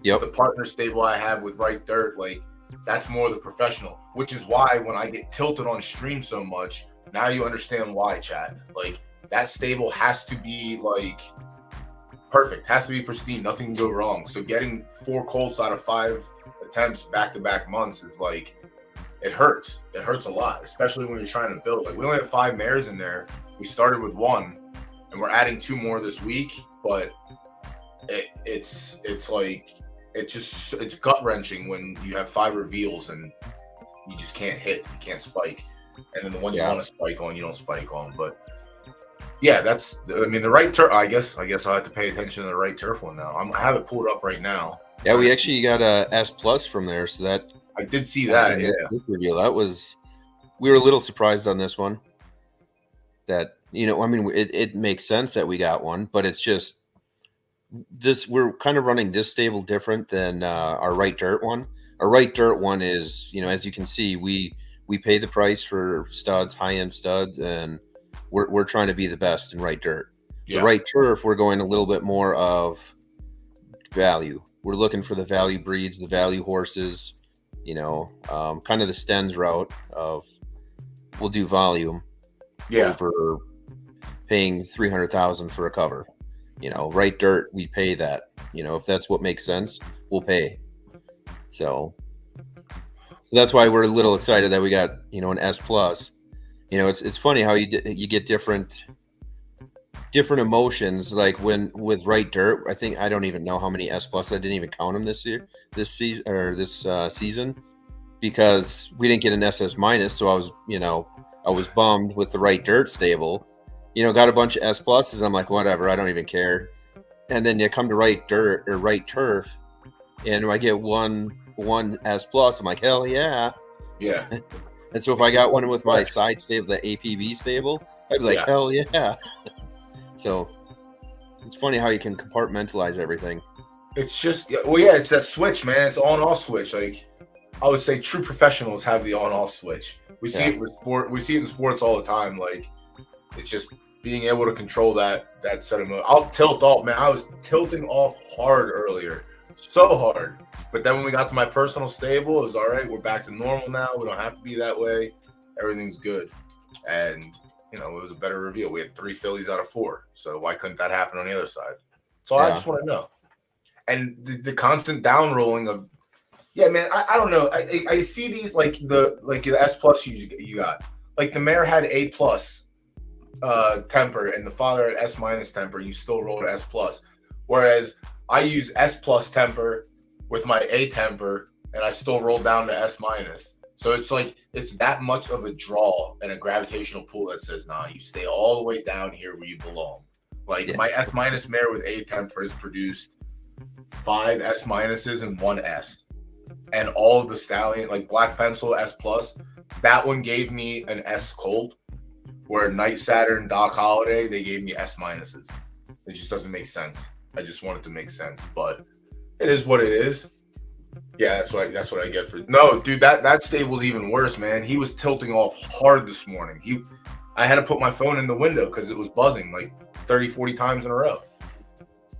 the partner stable I have with Right Dirt, like that's more the professional. Which is why when I get tilted on stream so much, now you understand why, chat. Like that stable has to be like perfect, has to be pristine, nothing can go wrong. So getting 4 colts out of 5 attempts back-to-back months is like, it hurts. It hurts a lot, especially when you're trying to build. Like we only have 5 mares in there. We started with 1, and we're adding 2 more this week. But it's like it's gut wrenching when you have 5 reveals and you just can't hit, you can't spike, and then the ones you want to spike on, you don't spike on. But yeah, that's the right turf. I guess I'll have to pay attention to the right turf one now. I have it pulled up right now. Yeah, we actually got a S plus from there, so that I did see that. Yeah, this reveal we were a little surprised on this one. That it makes sense that we got one, but it's just this. We're kind of running this stable different than our right dirt one. Our right dirt one is, as you can see, we pay the price for studs, high end studs, and we're trying to be the best in right dirt. Yeah. The right turf, we're going a little bit more of value. We're looking for the value breeds, the value horses, kind of the Stens route of we'll do volume over paying $300,000 for a cover. Right dirt, we pay that. If that's what makes sense, we'll pay. So that's why we're a little excited that we got, an S plus. It's funny how you get different emotions. Like with right dirt, I don't even know how many S plus. I didn't even count them this season because we didn't get an SS minus. So I was bummed with the right dirt stable. Got a bunch of S pluses. I'm like, whatever, I don't even care. And then you come to right dirt or right turf, and I get one S plus. I'm like, hell yeah. Yeah. And so if I got one with my side stable, the APB stable, I'd be like, hell yeah. So it's funny how you can compartmentalize everything. It's just, it's that switch, man. It's on-off switch. Like I would say, true professionals have the on-off switch. We see it with sport. We see it in sports all the time. Like it's just being able to control that set of moves. I'll tilt off, man. I was tilting off hard earlier, so hard. But then when we got to my personal stable, it was all right. We're back to normal now. We don't have to be that way. Everything's good. And, it was a better reveal. We had 3 fillies out of 4. So why couldn't that happen on the other side? So I just want to know. And the constant down rolling of, man, I don't know. I see these like the S plus you got. Like the mare had A plus temper and the father had S minus temper. You still rolled S plus. Whereas I use S plus temper with my A temper, and I still roll down to S minus. So it's like it's that much of a draw and a gravitational pull that says, nah, you stay all the way down here where you belong. Like my S minus mare with A temper has produced 5 S minuses and 1 S. And all of the stallion, like Black Pencil S plus, that one gave me an S cold. Where Night Saturn, Doc Holiday, they gave me S minuses. It just doesn't make sense. I just want it to make sense, but it is what it is. Yeah, that's what I get for. No, dude, that stable's even worse, man. He was tilting off hard this morning. I had to put my phone in the window because it was buzzing like 30, 40 times in a row.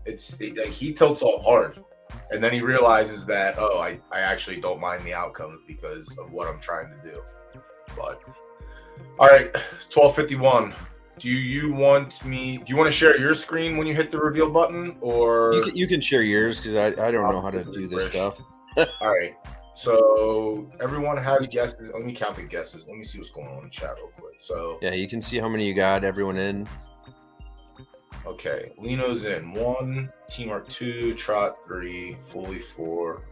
Like he tilts off hard, and then he realizes that I actually don't mind the outcomes because of what I'm trying to do. But all right, 12:51. Do you want to share your screen when you hit the reveal button, or you can share yours because I don't know how to do this stuff. All right, so everyone has guesses. Let me count the guesses. Let me see what's going on in the chat real quick. So yeah, you can see how many you got. Everyone in. Okay, Lino's in 1, T-Mark 2, Trot 3, Foley 4,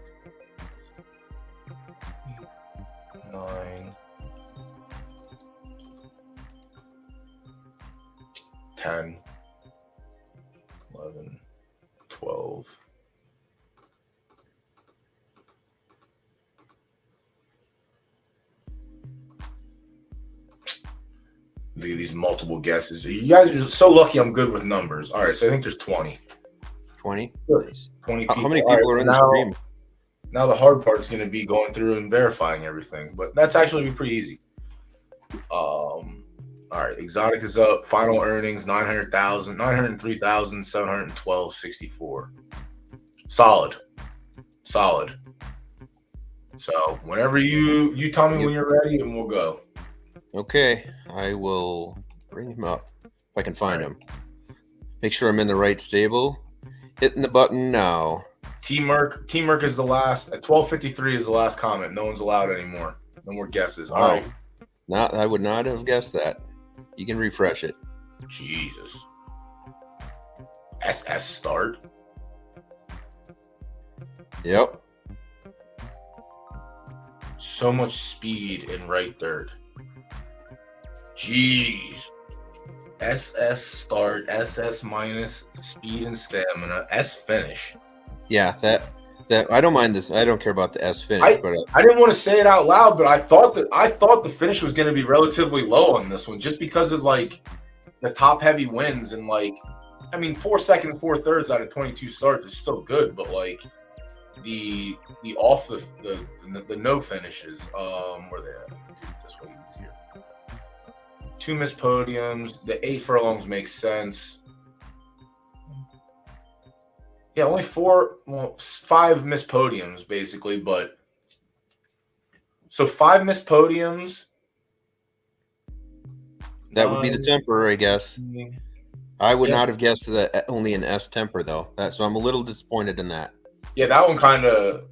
9, 10, 11, 12. Look at these multiple guesses. You guys are so lucky I'm good with numbers. All right, so I think there's 20. 20? Nice. 20 people. How many people are in the stream? Now the hard part is going to be going through and verifying everything, but that's actually pretty easy. All right, Exotic is up. Final earnings 900,000, 903,712.64. Solid. So whenever you tell me when you're ready, and we'll go. Okay, I will bring him up if I can find him. Make sure I'm in the right stable. Hitting the button now. T-Merc is the last. At 12:53 is the last comment. No one's allowed anymore. No more guesses. All right. I would not have guessed that. You can refresh it. Jesus. SS start. Yep. So much speed in right third. Jeez. SS start, SS minus, speed and stamina, S finish. Yeah, that I don't mind this. I don't care about the S finish, but I didn't want to say it out loud, but I thought the finish was going to be relatively low on this one, just because of like the top heavy wins and like, I mean, 4 seconds, 4/3 out of 22 starts is still good, but like the off the no finishes, where they at? This way easier. 2 missed podiums. The 8 furlongs makes sense. Yeah, only 5 missed podiums basically, but so 5 missed podiums. that would be the temper, I guess. I would not have guessed that only an S temper though. So I'm a little disappointed in that. Yeah, that one kind of.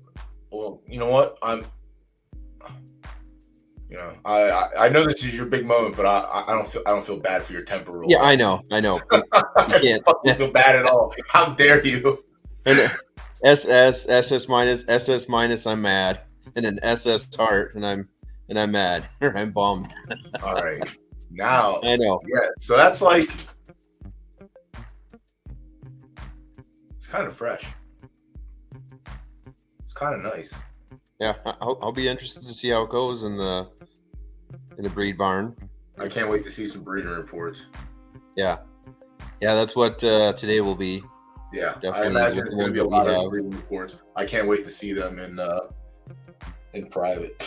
Well, you know what? I know this is your big moment, but I don't feel bad for your temper. Rule. Yeah, I know. But you can't. I don't feel bad at all. How dare you? And SS minus, I'm mad, and then SS heart, and I'm mad or I'm bummed. All right, now I know. Yeah, so that's like it's kind of fresh. It's kind of nice. Yeah, I'll be interested to see how it goes in the breed barn. I can't wait to see some breeding reports. Yeah, that's what today will be. Yeah, definitely. I imagine it's going to be a lot of breeding reports. I can't wait to see them in private.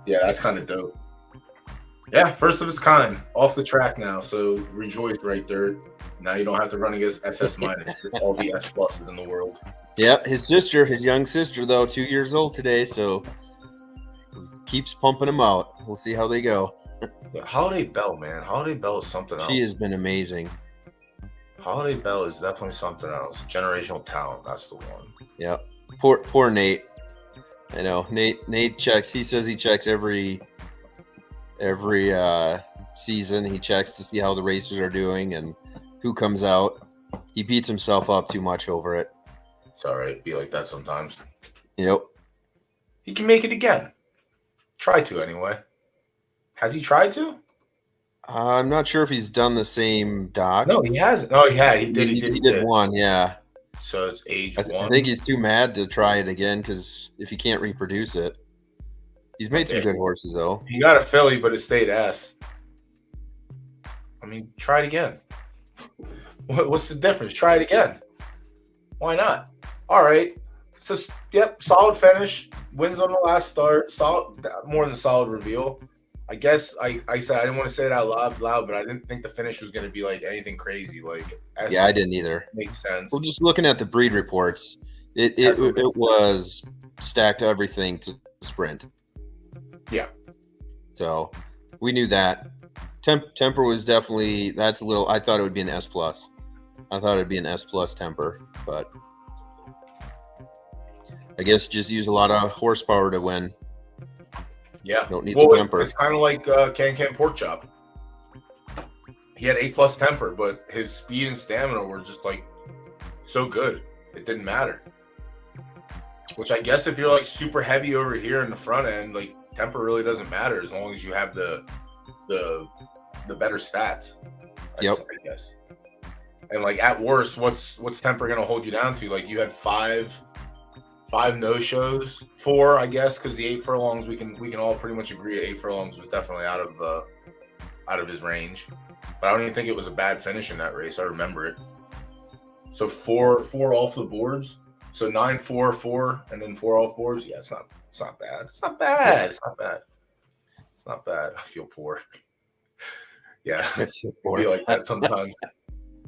Yeah, that's kind of dope. Yeah, first of its kind, off the track now. So rejoice, right there. Now you don't have to run against SS minus. All the S pluses in the world. Yeah, his young sister, though, 2 years old today, so keeps pumping them out. We'll see how they go. Yeah, Holiday Bell, man. Holiday Bell is something else. She has been amazing. Holiday Bell is definitely something else. Generational talent, that's the one. Yeah. Poor Nate. I know. Nate checks. He says he checks every season. He checks to see how the racers are doing and who comes out. He beats himself up too much over it. It's all right. Be like that sometimes. Yep. He can make it again. Try to, anyway. Has he tried to? I'm not sure if he's done the same doc. No, he hasn't. Oh, he had. He did one, yeah. So it's age one. I think he's too mad to try it again because if he can't reproduce it. He's made some good horses, though. He got a filly, but it stayed S. I mean, try it again. What's the difference? Try it again. Why not? All right. So, yep, solid finish. Wins on the last start. Solid, more than solid reveal. I guess I said I didn't want to say it out loud, but I didn't think the finish was going to be like anything crazy. Like, yeah, I didn't either. Makes sense. Well, just looking at the breed reports, it was stacked everything to sprint. Yeah. So we knew that. Temper was definitely that's a little. I thought it would be an S plus. I thought it'd be an S plus temper, but I guess just use a lot of horsepower to win. Yeah, don't need the temper. It's kind of like Can Pork Chop. He had A+ temper, but his speed and stamina were just like so good, it didn't matter. Which I guess if you're like super heavy over here in the front end, like temper really doesn't matter as long as you have the better stats. Yep. I guess. And like at worst, what's temper gonna hold you down to? Like you had five no shows, 4, I guess, because the 8 furlongs we can all pretty much agree 8 furlongs was definitely out of his range. But I don't even think it was a bad finish in that race. I remember it. So 4 off the boards. So 9, 4, 4, and then 4 off boards. Yeah, it's not bad. It's not bad. It's not bad. It's not bad. I feel poor. Yeah, I feel like that sometimes.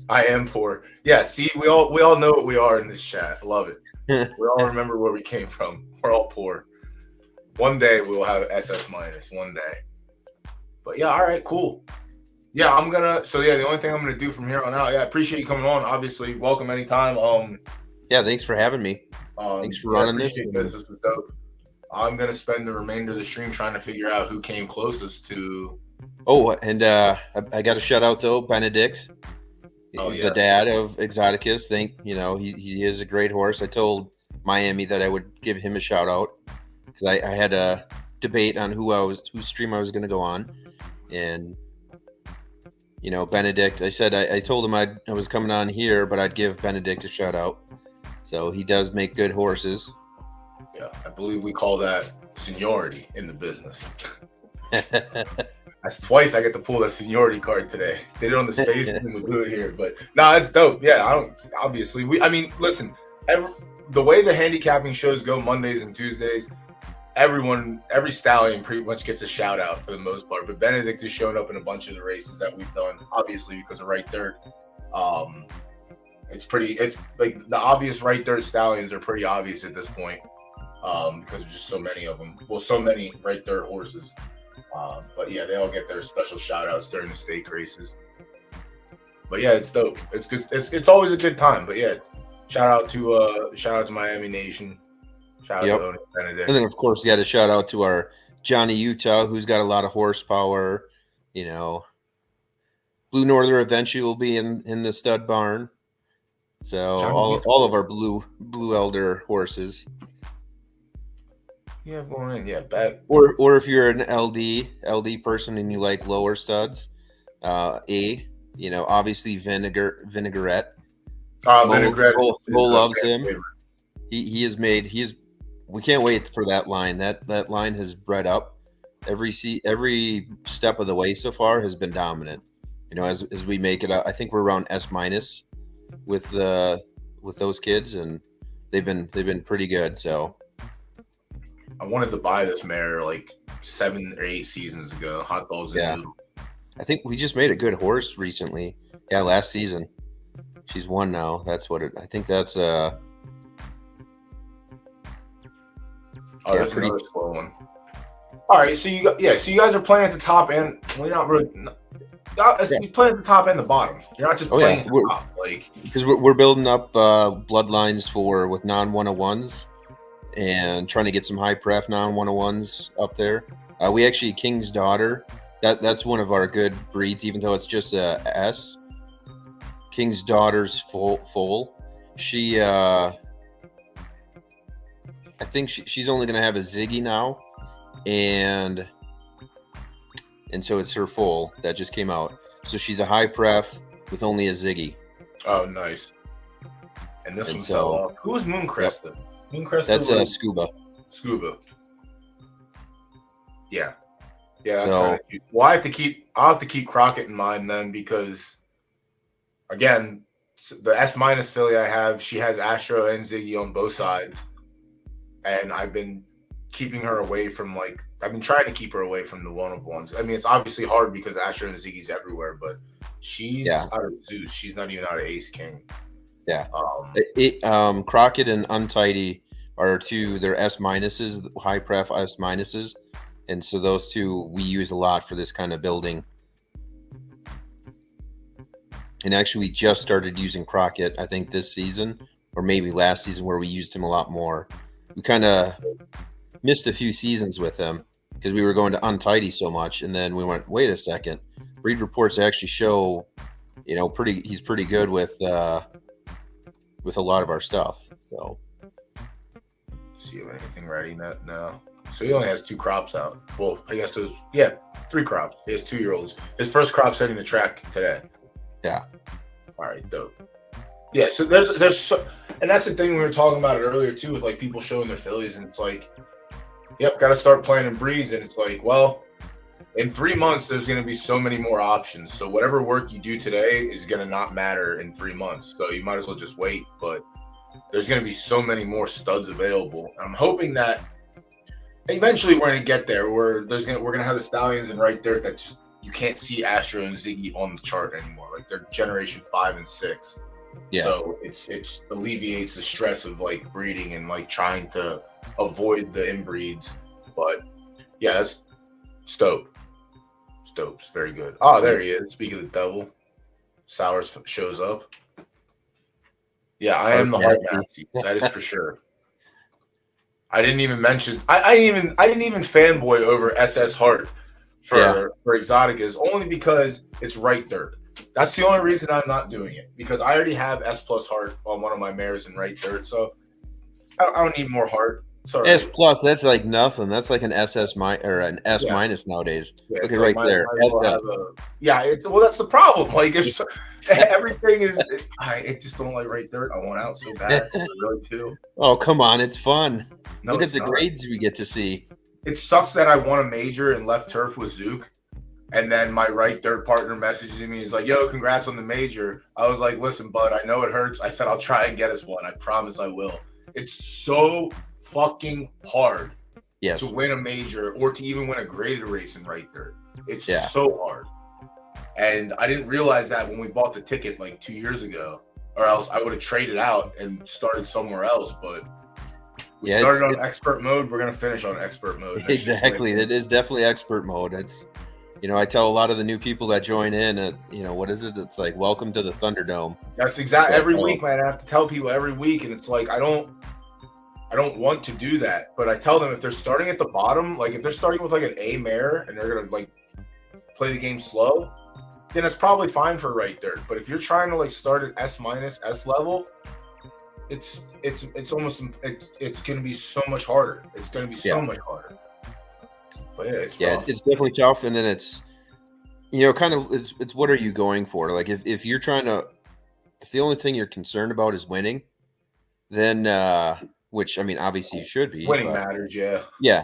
I am poor. Yeah, see, we all know what we are in this chat. I love it. We all remember where we came from. We're all poor. One day we'll have SS minus. One day. But yeah, all right, cool. Yeah, the only thing I'm gonna do from here on out. Yeah, I appreciate you coming on. Obviously, welcome anytime. Yeah, thanks for having me. Thanks for running this. This was dope. I'm gonna spend the remainder of the stream trying to figure out who came closest to. Oh, and I got a shout out though, Benedict. Oh, yeah. The dad of Exoticus. He is a great horse. I told Miami that I would give him a shout out, because I had a debate on whose stream I was going to go on, and Benedict. I said I told him I was coming on here, but I'd give Benedict a shout out. So he does make good horses. Yeah, I believe we call that seniority in the business. That's twice I get to pull that seniority card today. Did it on the space and we'll do it here. But no, it's dope. Yeah, I don't obviously listen, the way the handicapping shows go Mondays and Tuesdays, every stallion pretty much gets a shout out for the most part. But Benedict has shown up in a bunch of the races that we've done, obviously because of Right Dirt. It's like the obvious Right Dirt stallions are pretty obvious at this point, because there's just so many of them. Well, so many Right Dirt horses. But yeah, they all get their special shout outs during the stake races. But yeah, it's dope. It's good. It's always a good time. But yeah, shout out to Miami Nation. Shout out to Benedict. And then of course you got to shout out to our Johnny Utah, who's got a lot of horsepower. Blue Norther eventually will be in the stud barn. So all of our blue elder horses. Yeah, going in. Yeah, bad. Or if you're an LD person and you like lower studs, obviously Vinaigrette. Vinaigrette. Mo loves him. We can't wait for that line. That line has bred up. Every step of the way so far has been dominant. As we make it out, I think we're around S- with those kids, and they've been pretty good. So I wanted to buy this mare like 7 or 8 seasons ago. Hot dogs and noodles. I think we just made a good horse recently. Yeah, last season. She's won now. That's what I think that's that's another slow one. All right, so you guys are playing at the top end. Well, you're not really. You play at the top and the bottom. You're not just playing at the top, because we're building up bloodlines with non-101s and trying to get some high pref non-101s up there. We actually King's Daughter. That's one of our good breeds, even though it's just a S. King's Daughter's Foal. She, I think she's only going to have a Ziggy now, and so it's her Foal that just came out. So she's a high pref with only a Ziggy. Oh, nice. And this one fell off. Who was Mooncrest? Yep. Mooncrest. That's Scuba. Scuba. Yeah. Yeah, that's kind of cute. Well, I'll have to keep Crockett in mind then, because again, the S- filly I have, she has Astro and Ziggy on both sides. And I've been keeping her away from I've been trying to keep her away from the one-of-ones. I mean, it's obviously hard because Astro and Ziggy's everywhere, but she's out of Zeus. She's not even out of Ace King. Yeah. Crockett and Untidy are they're S-, high pref S-. And so those two we use a lot for this kind of building. And actually we just started using Crockett, I think this season, or maybe last season, where we used him a lot more. We kind of missed a few seasons with him because we were going to Untidy so much, and then we went, wait a second, breed reports actually show he's pretty good with a lot of our stuff. So see if anything ready now. So he only has 2 crops out. Well, I guess 3 crops. He has 2-year-olds. His first crop's hitting the track today. Yeah. All right, dope. Yeah, so there's and that's the thing, we were talking about it earlier too, with people showing their fillies, and it's got to start planning breeds, and it's well, in 3 months there's going to be so many more options. So whatever work you do today is going to not matter in 3 months. So you might as well just wait. But there's going to be so many more studs available. I'm hoping that eventually we're going to get there where we're going to have the stallions in Right Dirt that just, you can't see Astro and Ziggy on the chart anymore. They're generation 5 and 6. Yeah. So it alleviates the stress of breeding and trying to avoid the inbreeds. But yeah, that's Stope. Stope's very good. Oh, there he is. Speaking of the devil, Sowers shows up. Yeah, I am the hard Nazi. That is for sure. I didn't even mention. I didn't even fanboy over SS Hart for Exoticas, only because it's Right Dirt. That's the only reason I'm not doing it, because I already have S+ Heart on one of my mares in Right Dirt. So I don't need more heart. Sorry. S plus, that's like nothing. That's like an SS or an S Yeah. minus nowadays. Yeah, Look it's at like right there. might as well SS. have a. Yeah, well, that's the problem. Like, if everything is, I just don't like right dirt. I want out so bad. I really do. Oh, come on. It's fun. No, Look at it's the not. grades we get to see. It sucks that I won a major in left turf with Zook. And then my right dirt partner messages me. He's like, yo, congrats on the major. I was like, listen, bud, I know it hurts. I said, I'll try and get us one. I promise I will. It's so fucking hard Yes. to win a major or to even win a graded race in right dirt. It's Yeah. so hard. And I didn't realize that when we bought the ticket like 2 years ago, or else I would have traded out and started somewhere else. But we started on expert mode. We're going to finish on expert mode. Exactly. It is definitely expert mode. It's, you know, I tell a lot of the new people that join in, you know, what is it? It's like, welcome to the Thunderdome. That's exactly every week, man. I have to tell people every week. And it's like, I don't want to do that. But I tell them if they're starting at the bottom, like if they're starting with like an A mare and they're going to like play the game slow, then it's probably fine for right dirt. But if you're trying to like start at S minus, S level, it's almost it's going to be so much harder. It's going to be so much harder. But yeah, it's definitely tough. And then it's, you know, kind of it's what are you going for? Like if you're trying to, if the only thing you're concerned about is winning, then which I mean obviously you should be. Winning matters, yeah. Yeah,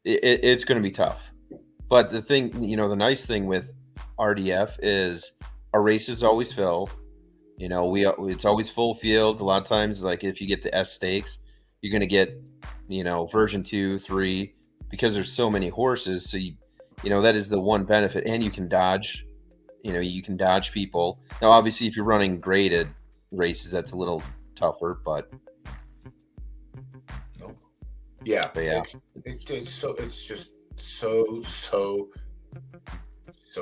it's going to be tough. But the thing, you know, the nice thing with RDF is our races always fill. You know, it's always full fields. A lot of times, like if you get the S stakes, you're going to get, you know, version 2, 3, because there's so many horses. So you know, that is the one benefit, and you can dodge. You know, you can dodge people. Now, obviously, if you're running graded races, that's a little tougher, but. Yeah, but yeah, it's just so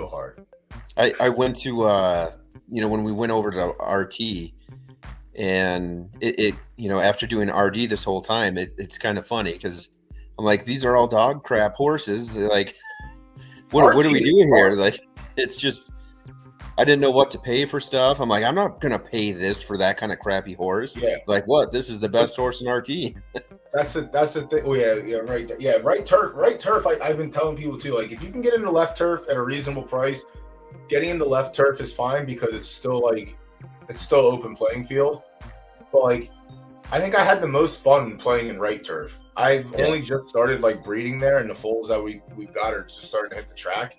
hard. I went to you know, when we went over to RT, and it you know, after doing RD this whole time, it's kind of funny because I'm like, these are all dog crap horses. They're like, what are we doing here? Like, it's just, I didn't know what to pay for stuff. I'm like, I'm not gonna pay this for that kind of crappy horse. Yeah. Like, what? This is the best horse in RT. That's the thing. Oh yeah, right. Yeah, right turf. I've been telling people too. Like, if you can get into left turf at a reasonable price, getting into left turf is fine because it's still open playing field. But like, I think I had the most fun playing in right turf. I've only just started like breeding there, and the foals that we've got are just starting to hit the track.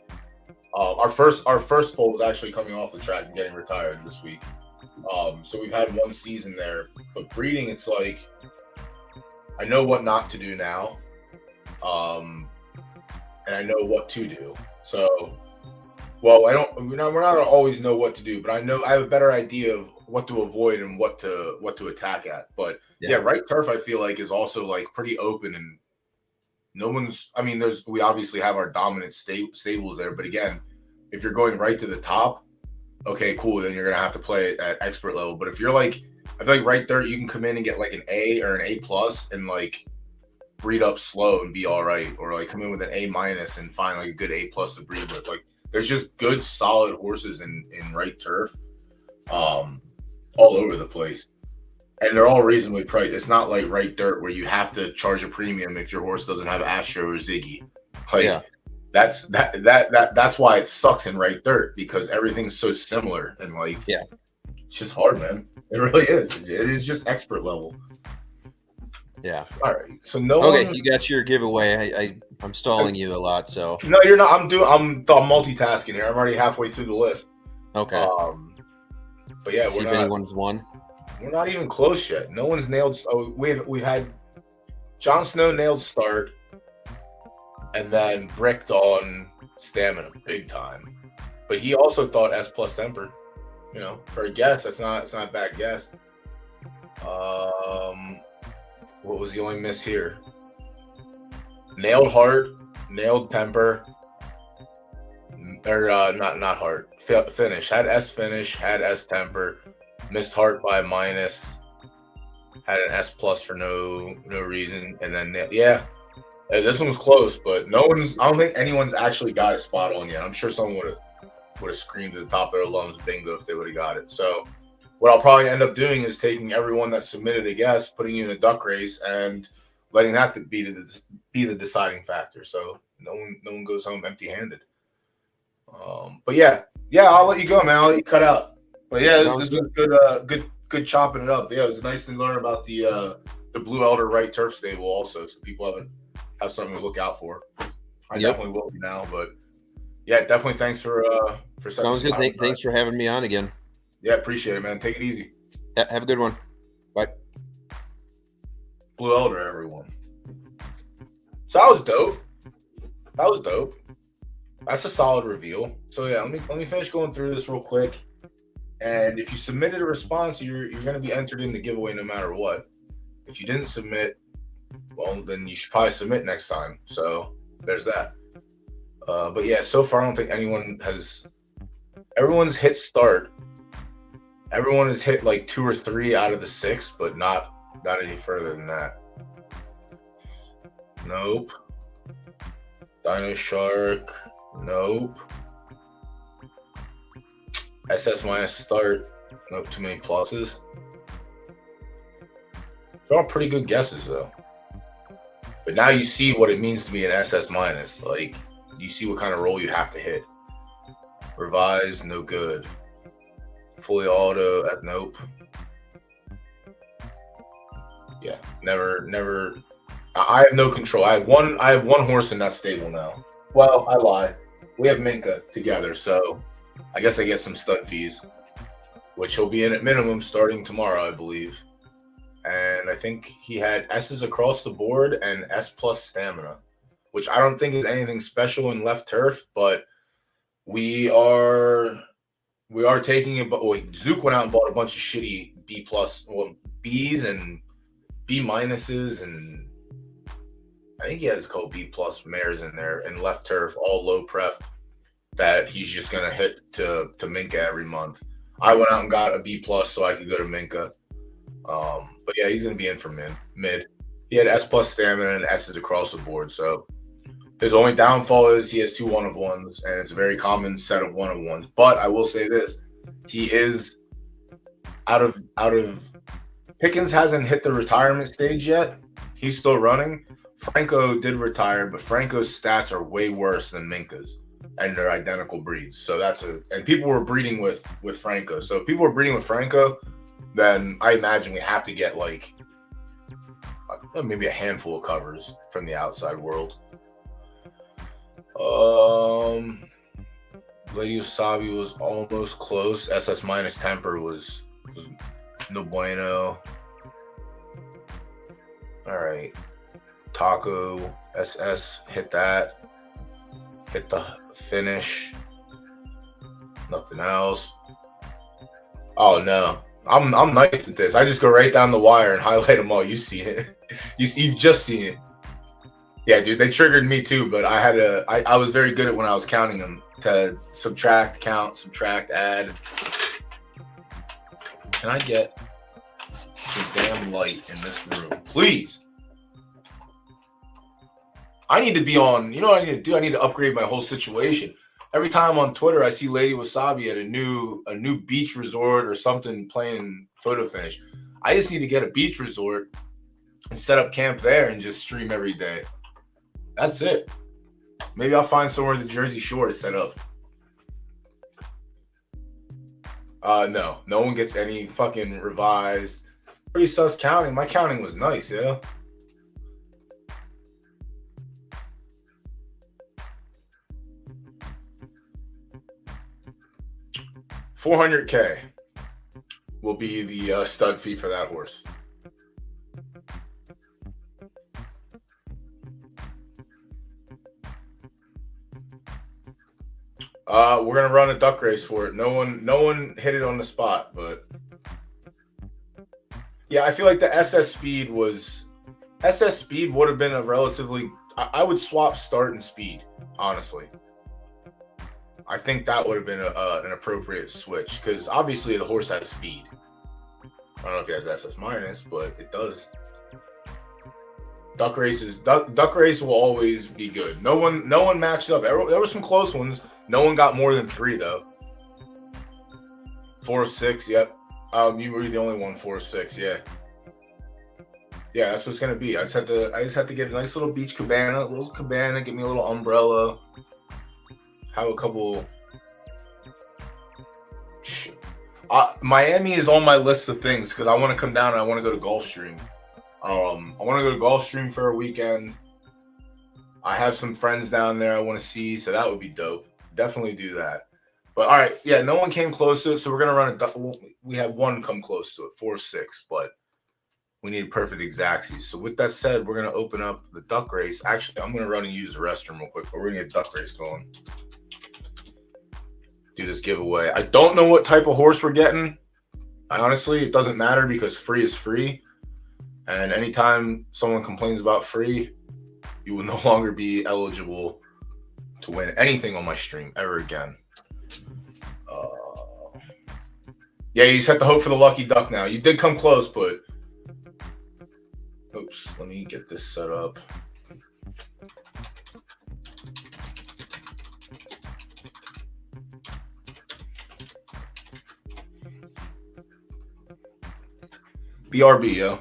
Our first foal was actually coming off the track and getting retired this week. So we've had one season there, but breeding, it's like I know what not to do now, and I know what to do. So, well, we're not gonna always know what to do, but I have a better idea of what to avoid and what to attack at. But yeah, right turf I feel like is also like pretty open, and no one's. I mean, we obviously have our dominant stables there, but again, if you're going right to the top, okay, cool, then you're gonna have to play it at expert level. But if you're like, I feel like right there, you can come in and get like an A or an A plus and like breed up slow and be all right, or like come in with an A minus and find like a good A plus to breed with. Like, there's just good solid horses in right turf, all over the place, and they're all reasonably priced. It's not like right dirt where you have to charge a premium if your horse doesn't have Astro or Ziggy. Like that's why it sucks in right dirt, because everything's so similar, and like it's just hard, man. It really is. It is just expert level. Yeah. All right. So you got your giveaway. I'm stalling you a lot, so. No, you're not. I'm multitasking here. I'm already halfway through the list. Okay. But yeah, see if anyone's won. We're not even close yet. No one's nailed. Oh, we've had Jon Snow nailed start, and then bricked on stamina big time. But he also thought S plus temper. You know, for a guess, it's not a bad guess. What was the only miss here? Nailed heart, nailed temper, or not heart. Finish, had S finish, had S temper, missed heart by a minus, had an S plus for no reason, and then this one was close, but I don't think anyone's actually got it spot on yet. I'm sure someone would have screamed at the top of their lungs bingo if they would have got it. So what I'll probably end up doing is taking everyone that submitted a guess, putting you in a duck race, and letting that be the deciding factor. So no one goes home empty-handed. But yeah, I'll let you go, man. I'll let you cut out. But yeah, this was good chopping it up. Yeah, it was nice to learn about the Blue Elder Right Turf Stable also, so people have something to look out for. I definitely will now, but yeah, definitely thanks for Sounds good. Thanks for having me on again. Yeah, appreciate it, man. Take it easy. Have a good one. Bye. Blue Elder, everyone. So that was dope. That's a solid reveal. So yeah, let me finish going through this real quick. And if you submitted a response, you're going to be entered in the giveaway no matter what. If you didn't submit, well, then you should probably submit next time. So there's that. But yeah, so far I don't think everyone's hit start. Everyone has hit like 2 or 3 out of the 6, but not any further than that. Nope. Dino Shark. Nope. SS minus start. Nope, too many pluses. They're all pretty good guesses though. But now you see what it means to be an SS minus. Like, you see what kind of roll you have to hit. Revise, no good. Fully auto, nope. Yeah, never. I have no control. I have one horse in that stable now. Well, I lie. We have Minka together, so I guess I get some stud fees, which he'll be in at minimum starting tomorrow, I believe. And I think he had S's across the board and S plus stamina, which I don't think is anything special in left turf, but we are taking it. But Zook went out and bought a bunch of shitty B plus, well, B's and B minuses, and I think he has a couple B plus mares in there in left turf, all low pref, that he's just gonna hit to Minka every month. I went out and got a B plus so I could go to Minka. But yeah, he's gonna be in for mid. He had S plus stamina and S's across the board. So his only downfall is he has 2 1-of-1s, and it's a very common set of 1-of-1s. But I will say this: he is out of Pickens hasn't hit the retirement stage yet. He's still running. Franco did retire, but Franco's stats are way worse than Minka's, and they're identical breeds. So and people were breeding with Franco. So if people were breeding with Franco, then I imagine we have to get like maybe a handful of covers from the outside world. Lady Wasabi was almost close. SS minus temper was no bueno. All right. Taco SS hit that. Hit the finish. Nothing else. Oh no. I'm nice at this. I just go right down the wire and highlight them all. You see it. You've just seen it. Yeah, dude, they triggered me too, but I was very good at when I was counting them to subtract, count, subtract, add. Can I get some damn light in this room, please? I need to be on, you know what I need to do? I need to upgrade my whole situation. Every time on Twitter I see Lady Wasabi at a new beach resort or something playing photo finish. I just need to get a beach resort and set up camp there and just stream every day. That's it. Maybe I'll find somewhere in the Jersey Shore to set up. No one gets any fucking revised. Pretty sus counting. My counting was nice, yeah. $400K will be the stud fee for that horse. We're gonna run a duck race for it. No one hit it on the spot, but yeah, I feel like the SS speed would have been a relatively. I would swap start and speed, honestly. I think that would have been an appropriate switch because obviously the horse has speed. I don't know if it has SS minus, but it does. Duck race will always be good. No one matched up. There were some close ones. No one got more than 3 though. 4 of 6, yep. You were the only one 4-6. Yeah. Yeah, that's what it's gonna be. I just have to get a nice little beach cabana, get me a little umbrella, have a couple. Shit. Miami is on my list of things because I want to come down and I want to go to Gulfstream. I want to go to Gulfstream for a weekend. I have some friends down there I want to see, so that would be dope. Definitely do that. But all right, yeah, no one came close to it, so we're gonna run we had one come close to it, 4-6, but we need perfect exactsies. So with that said, we're gonna open up the duck race. Actually, I'm gonna run and use the restroom real quick, but we're gonna get duck race going. Do this giveaway. I don't know what type of horse we're getting. Honestly, it doesn't matter because free is free. And anytime someone complains about free, you will no longer be eligible to win anything on my stream ever again. Yeah, you just have to hope for the lucky duck now. You did come close, but oops, let me get this set up. BRB, yo.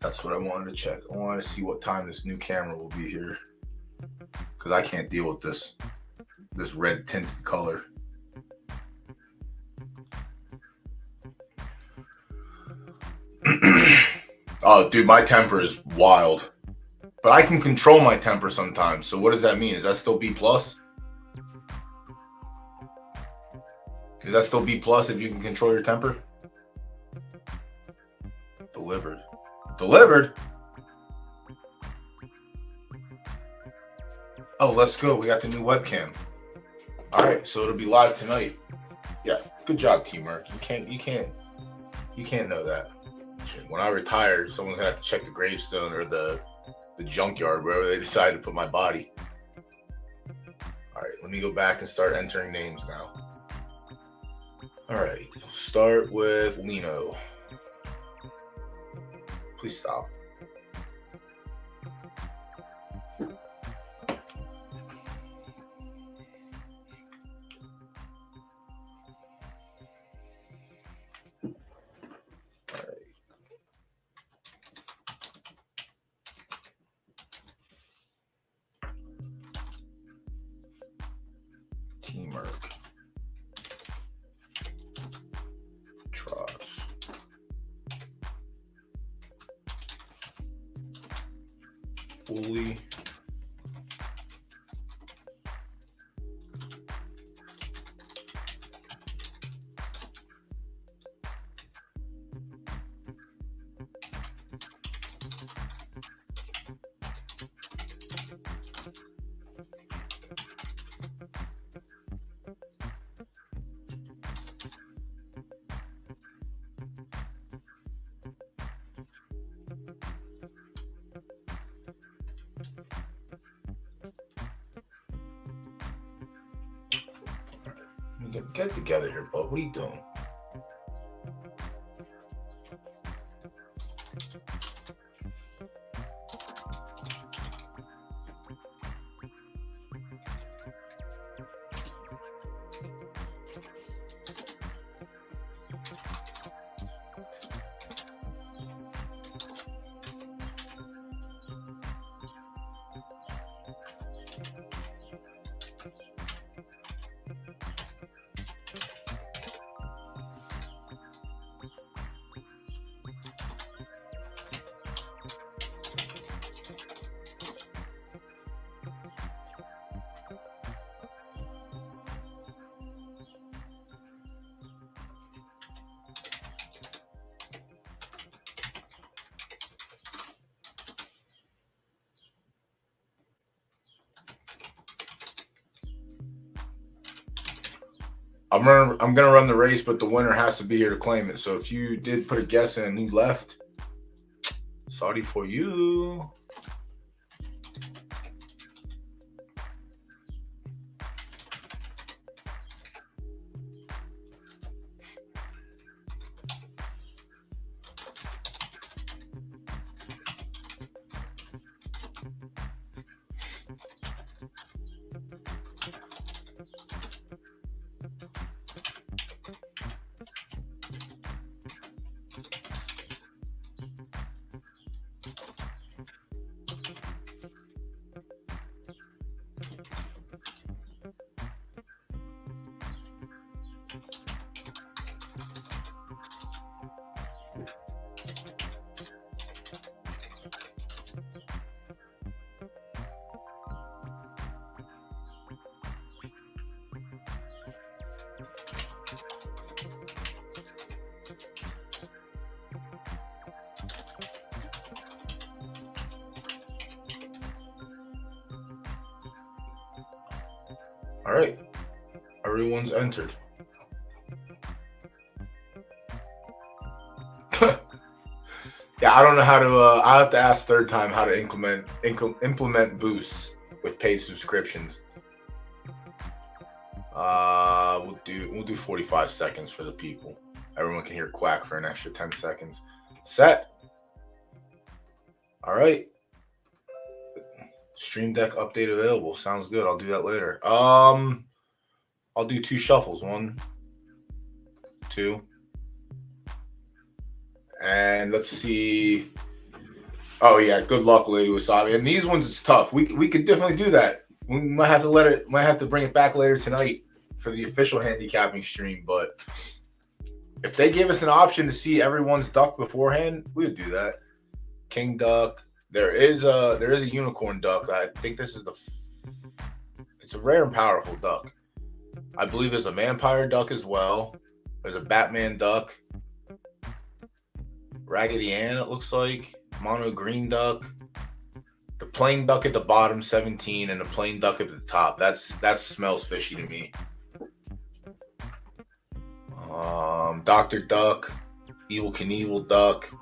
That's what I wanted to check. I wanted to see what time this new camera will be here, because I can't deal with this red tinted color. Oh, dude, my temper is wild, but I can control my temper sometimes. So what does that mean? Is that still B plus? Is that still B plus if you can control your temper? Delivered. Oh, let's go. We got the new webcam. All right, so it'll be live tonight. Yeah, good job, teamwork. You can't know that. When I retire, someone's gonna have to check the gravestone or the junkyard, wherever they decide to put my body. All right, let me go back and start entering names now. All right, start with Lino. Please stop. Teamwork. Trots. Fully. Get it together here, bud. What are you doing? I'm gonna run the race, but the winner has to be here to claim it. So if you did put a guess in and he left, sorry for you. All right, everyone's entered. Yeah, I don't know how to. I have to ask third time how to implement boosts with paid subscriptions. We'll do 45 seconds for the people. Everyone can hear Quack for an extra 10 seconds. Set. All right. Stream Deck update available. Sounds good. I'll do that later. I'll do 2 shuffles. 1, 2. And let's see. Oh yeah, good luck, Lady Wasabi. And these ones, it's tough. We could definitely do that. We might have to bring it back later tonight for the official handicapping stream. But if they give us an option to see everyone's duck beforehand, we would do that. King duck. There is a unicorn duck. I think this is it's a rare and powerful duck. I believe there's a vampire duck as well. There's a Batman duck. Raggedy Ann, it looks like. Mono green duck. The plain duck at the bottom, 17, and the plain duck at the top. That smells fishy to me. Dr. Duck, Evil Knievel duck,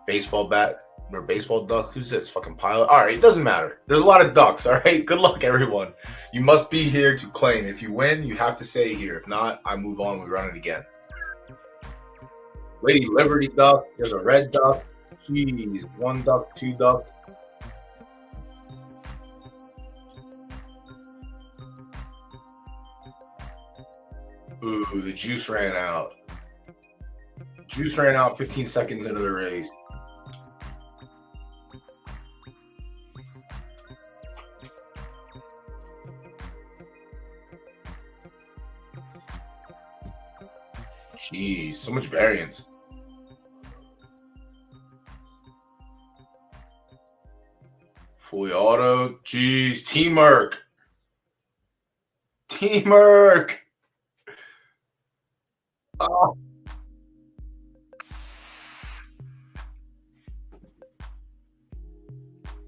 baseball bat or baseball duck. Who's this fucking pilot? All right, it doesn't matter. There's a lot of ducks. All right, good luck, everyone. You must be here to claim. If you win, you have to stay here. If not, I move on. We run it again. Lady Liberty duck. There's a red duck. Jeez, 1 duck, 2 duck. Ooh, the juice ran out. Juice ran out 15 seconds into the race. Jeez, so much variance. Fully auto. Jeez, teamwork. Teamwork. Oh.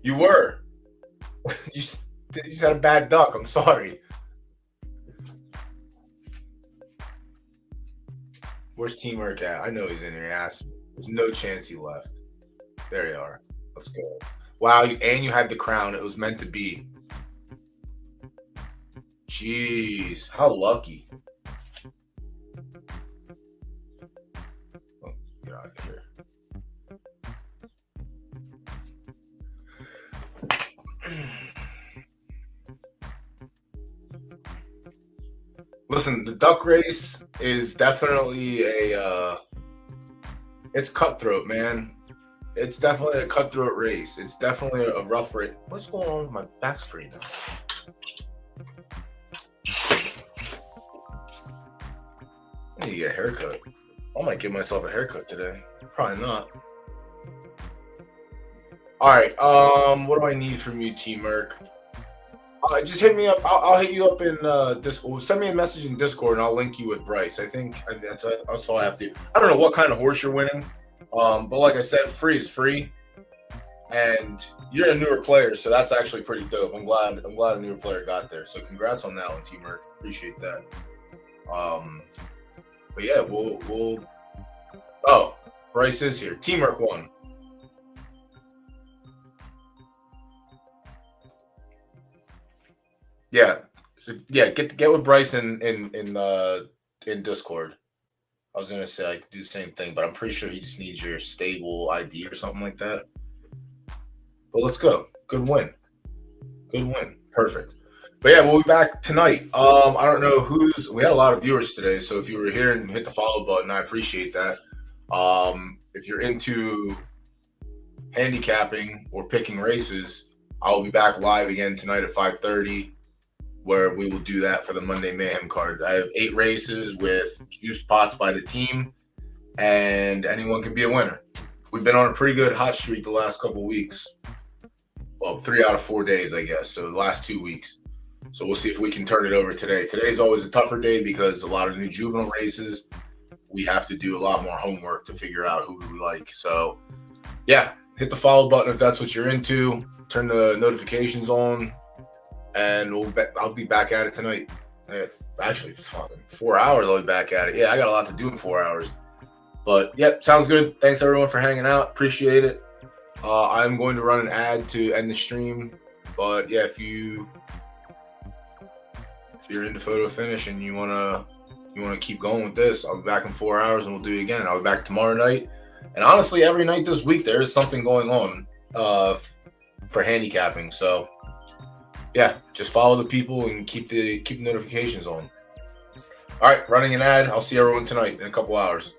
You were. you just had a bad duck. I'm sorry. Where's teamwork at? I know he's in here. Ask me. There's no chance he left. There you are. Let's go. Wow, and you had the crown. It was meant to be. Jeez, how lucky. Oh, get out of here. Listen, the duck race is definitely it's cutthroat, man. It's definitely a cutthroat race. It's definitely a rough race. What's going on with my back screen now? I need to get a haircut. I might give myself a haircut today. Probably not. All right. What do I need from you, Teamwork? Just hit me up. I'll hit you up in Discord. Send me a message in Discord, and I'll link you with Bryce. I think that's all I have to do. I don't know what kind of horse you're winning, but like I said, free is free, and you're a newer player, so that's actually pretty dope. I'm glad a newer player got there. So congrats on that one, Teamwork. Appreciate that. But yeah, we'll. Oh, Bryce is here. Teamwork won. Yeah, so, yeah. Get with Bryce in Discord. I was gonna say I could do the same thing, but I'm pretty sure he just needs your stable ID or something like that. But let's go. Good win. Good win. Perfect. But yeah, we'll be back tonight. I don't know we had a lot of viewers today, so if you were here and hit the follow button, I appreciate that. If you're into handicapping or picking races, I will be back live again tonight at 5:30, where we will do that for the Monday Mayhem card. I have 8 races with juice pots by the team, and anyone can be a winner. We've been on a pretty good hot streak the last couple weeks. Well, 3 out of 4 days, I guess. So the last 2 weeks. So we'll see if we can turn it over today. Today's always a tougher day because a lot of new juvenile races, we have to do a lot more homework to figure out who we like. So yeah, hit the follow button if that's what you're into. Turn the notifications on, and I'll be back at it tonight. Actually, fucking 4 hours I'll be back at it. Yeah, I got a lot to do in 4 hours. But yep, sounds good. Thanks everyone for hanging out. Appreciate it. I'm going to run an ad to end the stream. But yeah, if you're into photo finish and you wanna keep going with this, I'll be back in 4 hours and we'll do it again. I'll be back tomorrow night. And honestly, every night this week there is something going on for handicapping. So yeah, just follow the people and keep the notifications on. All right, running an ad. I'll see everyone tonight in a couple hours.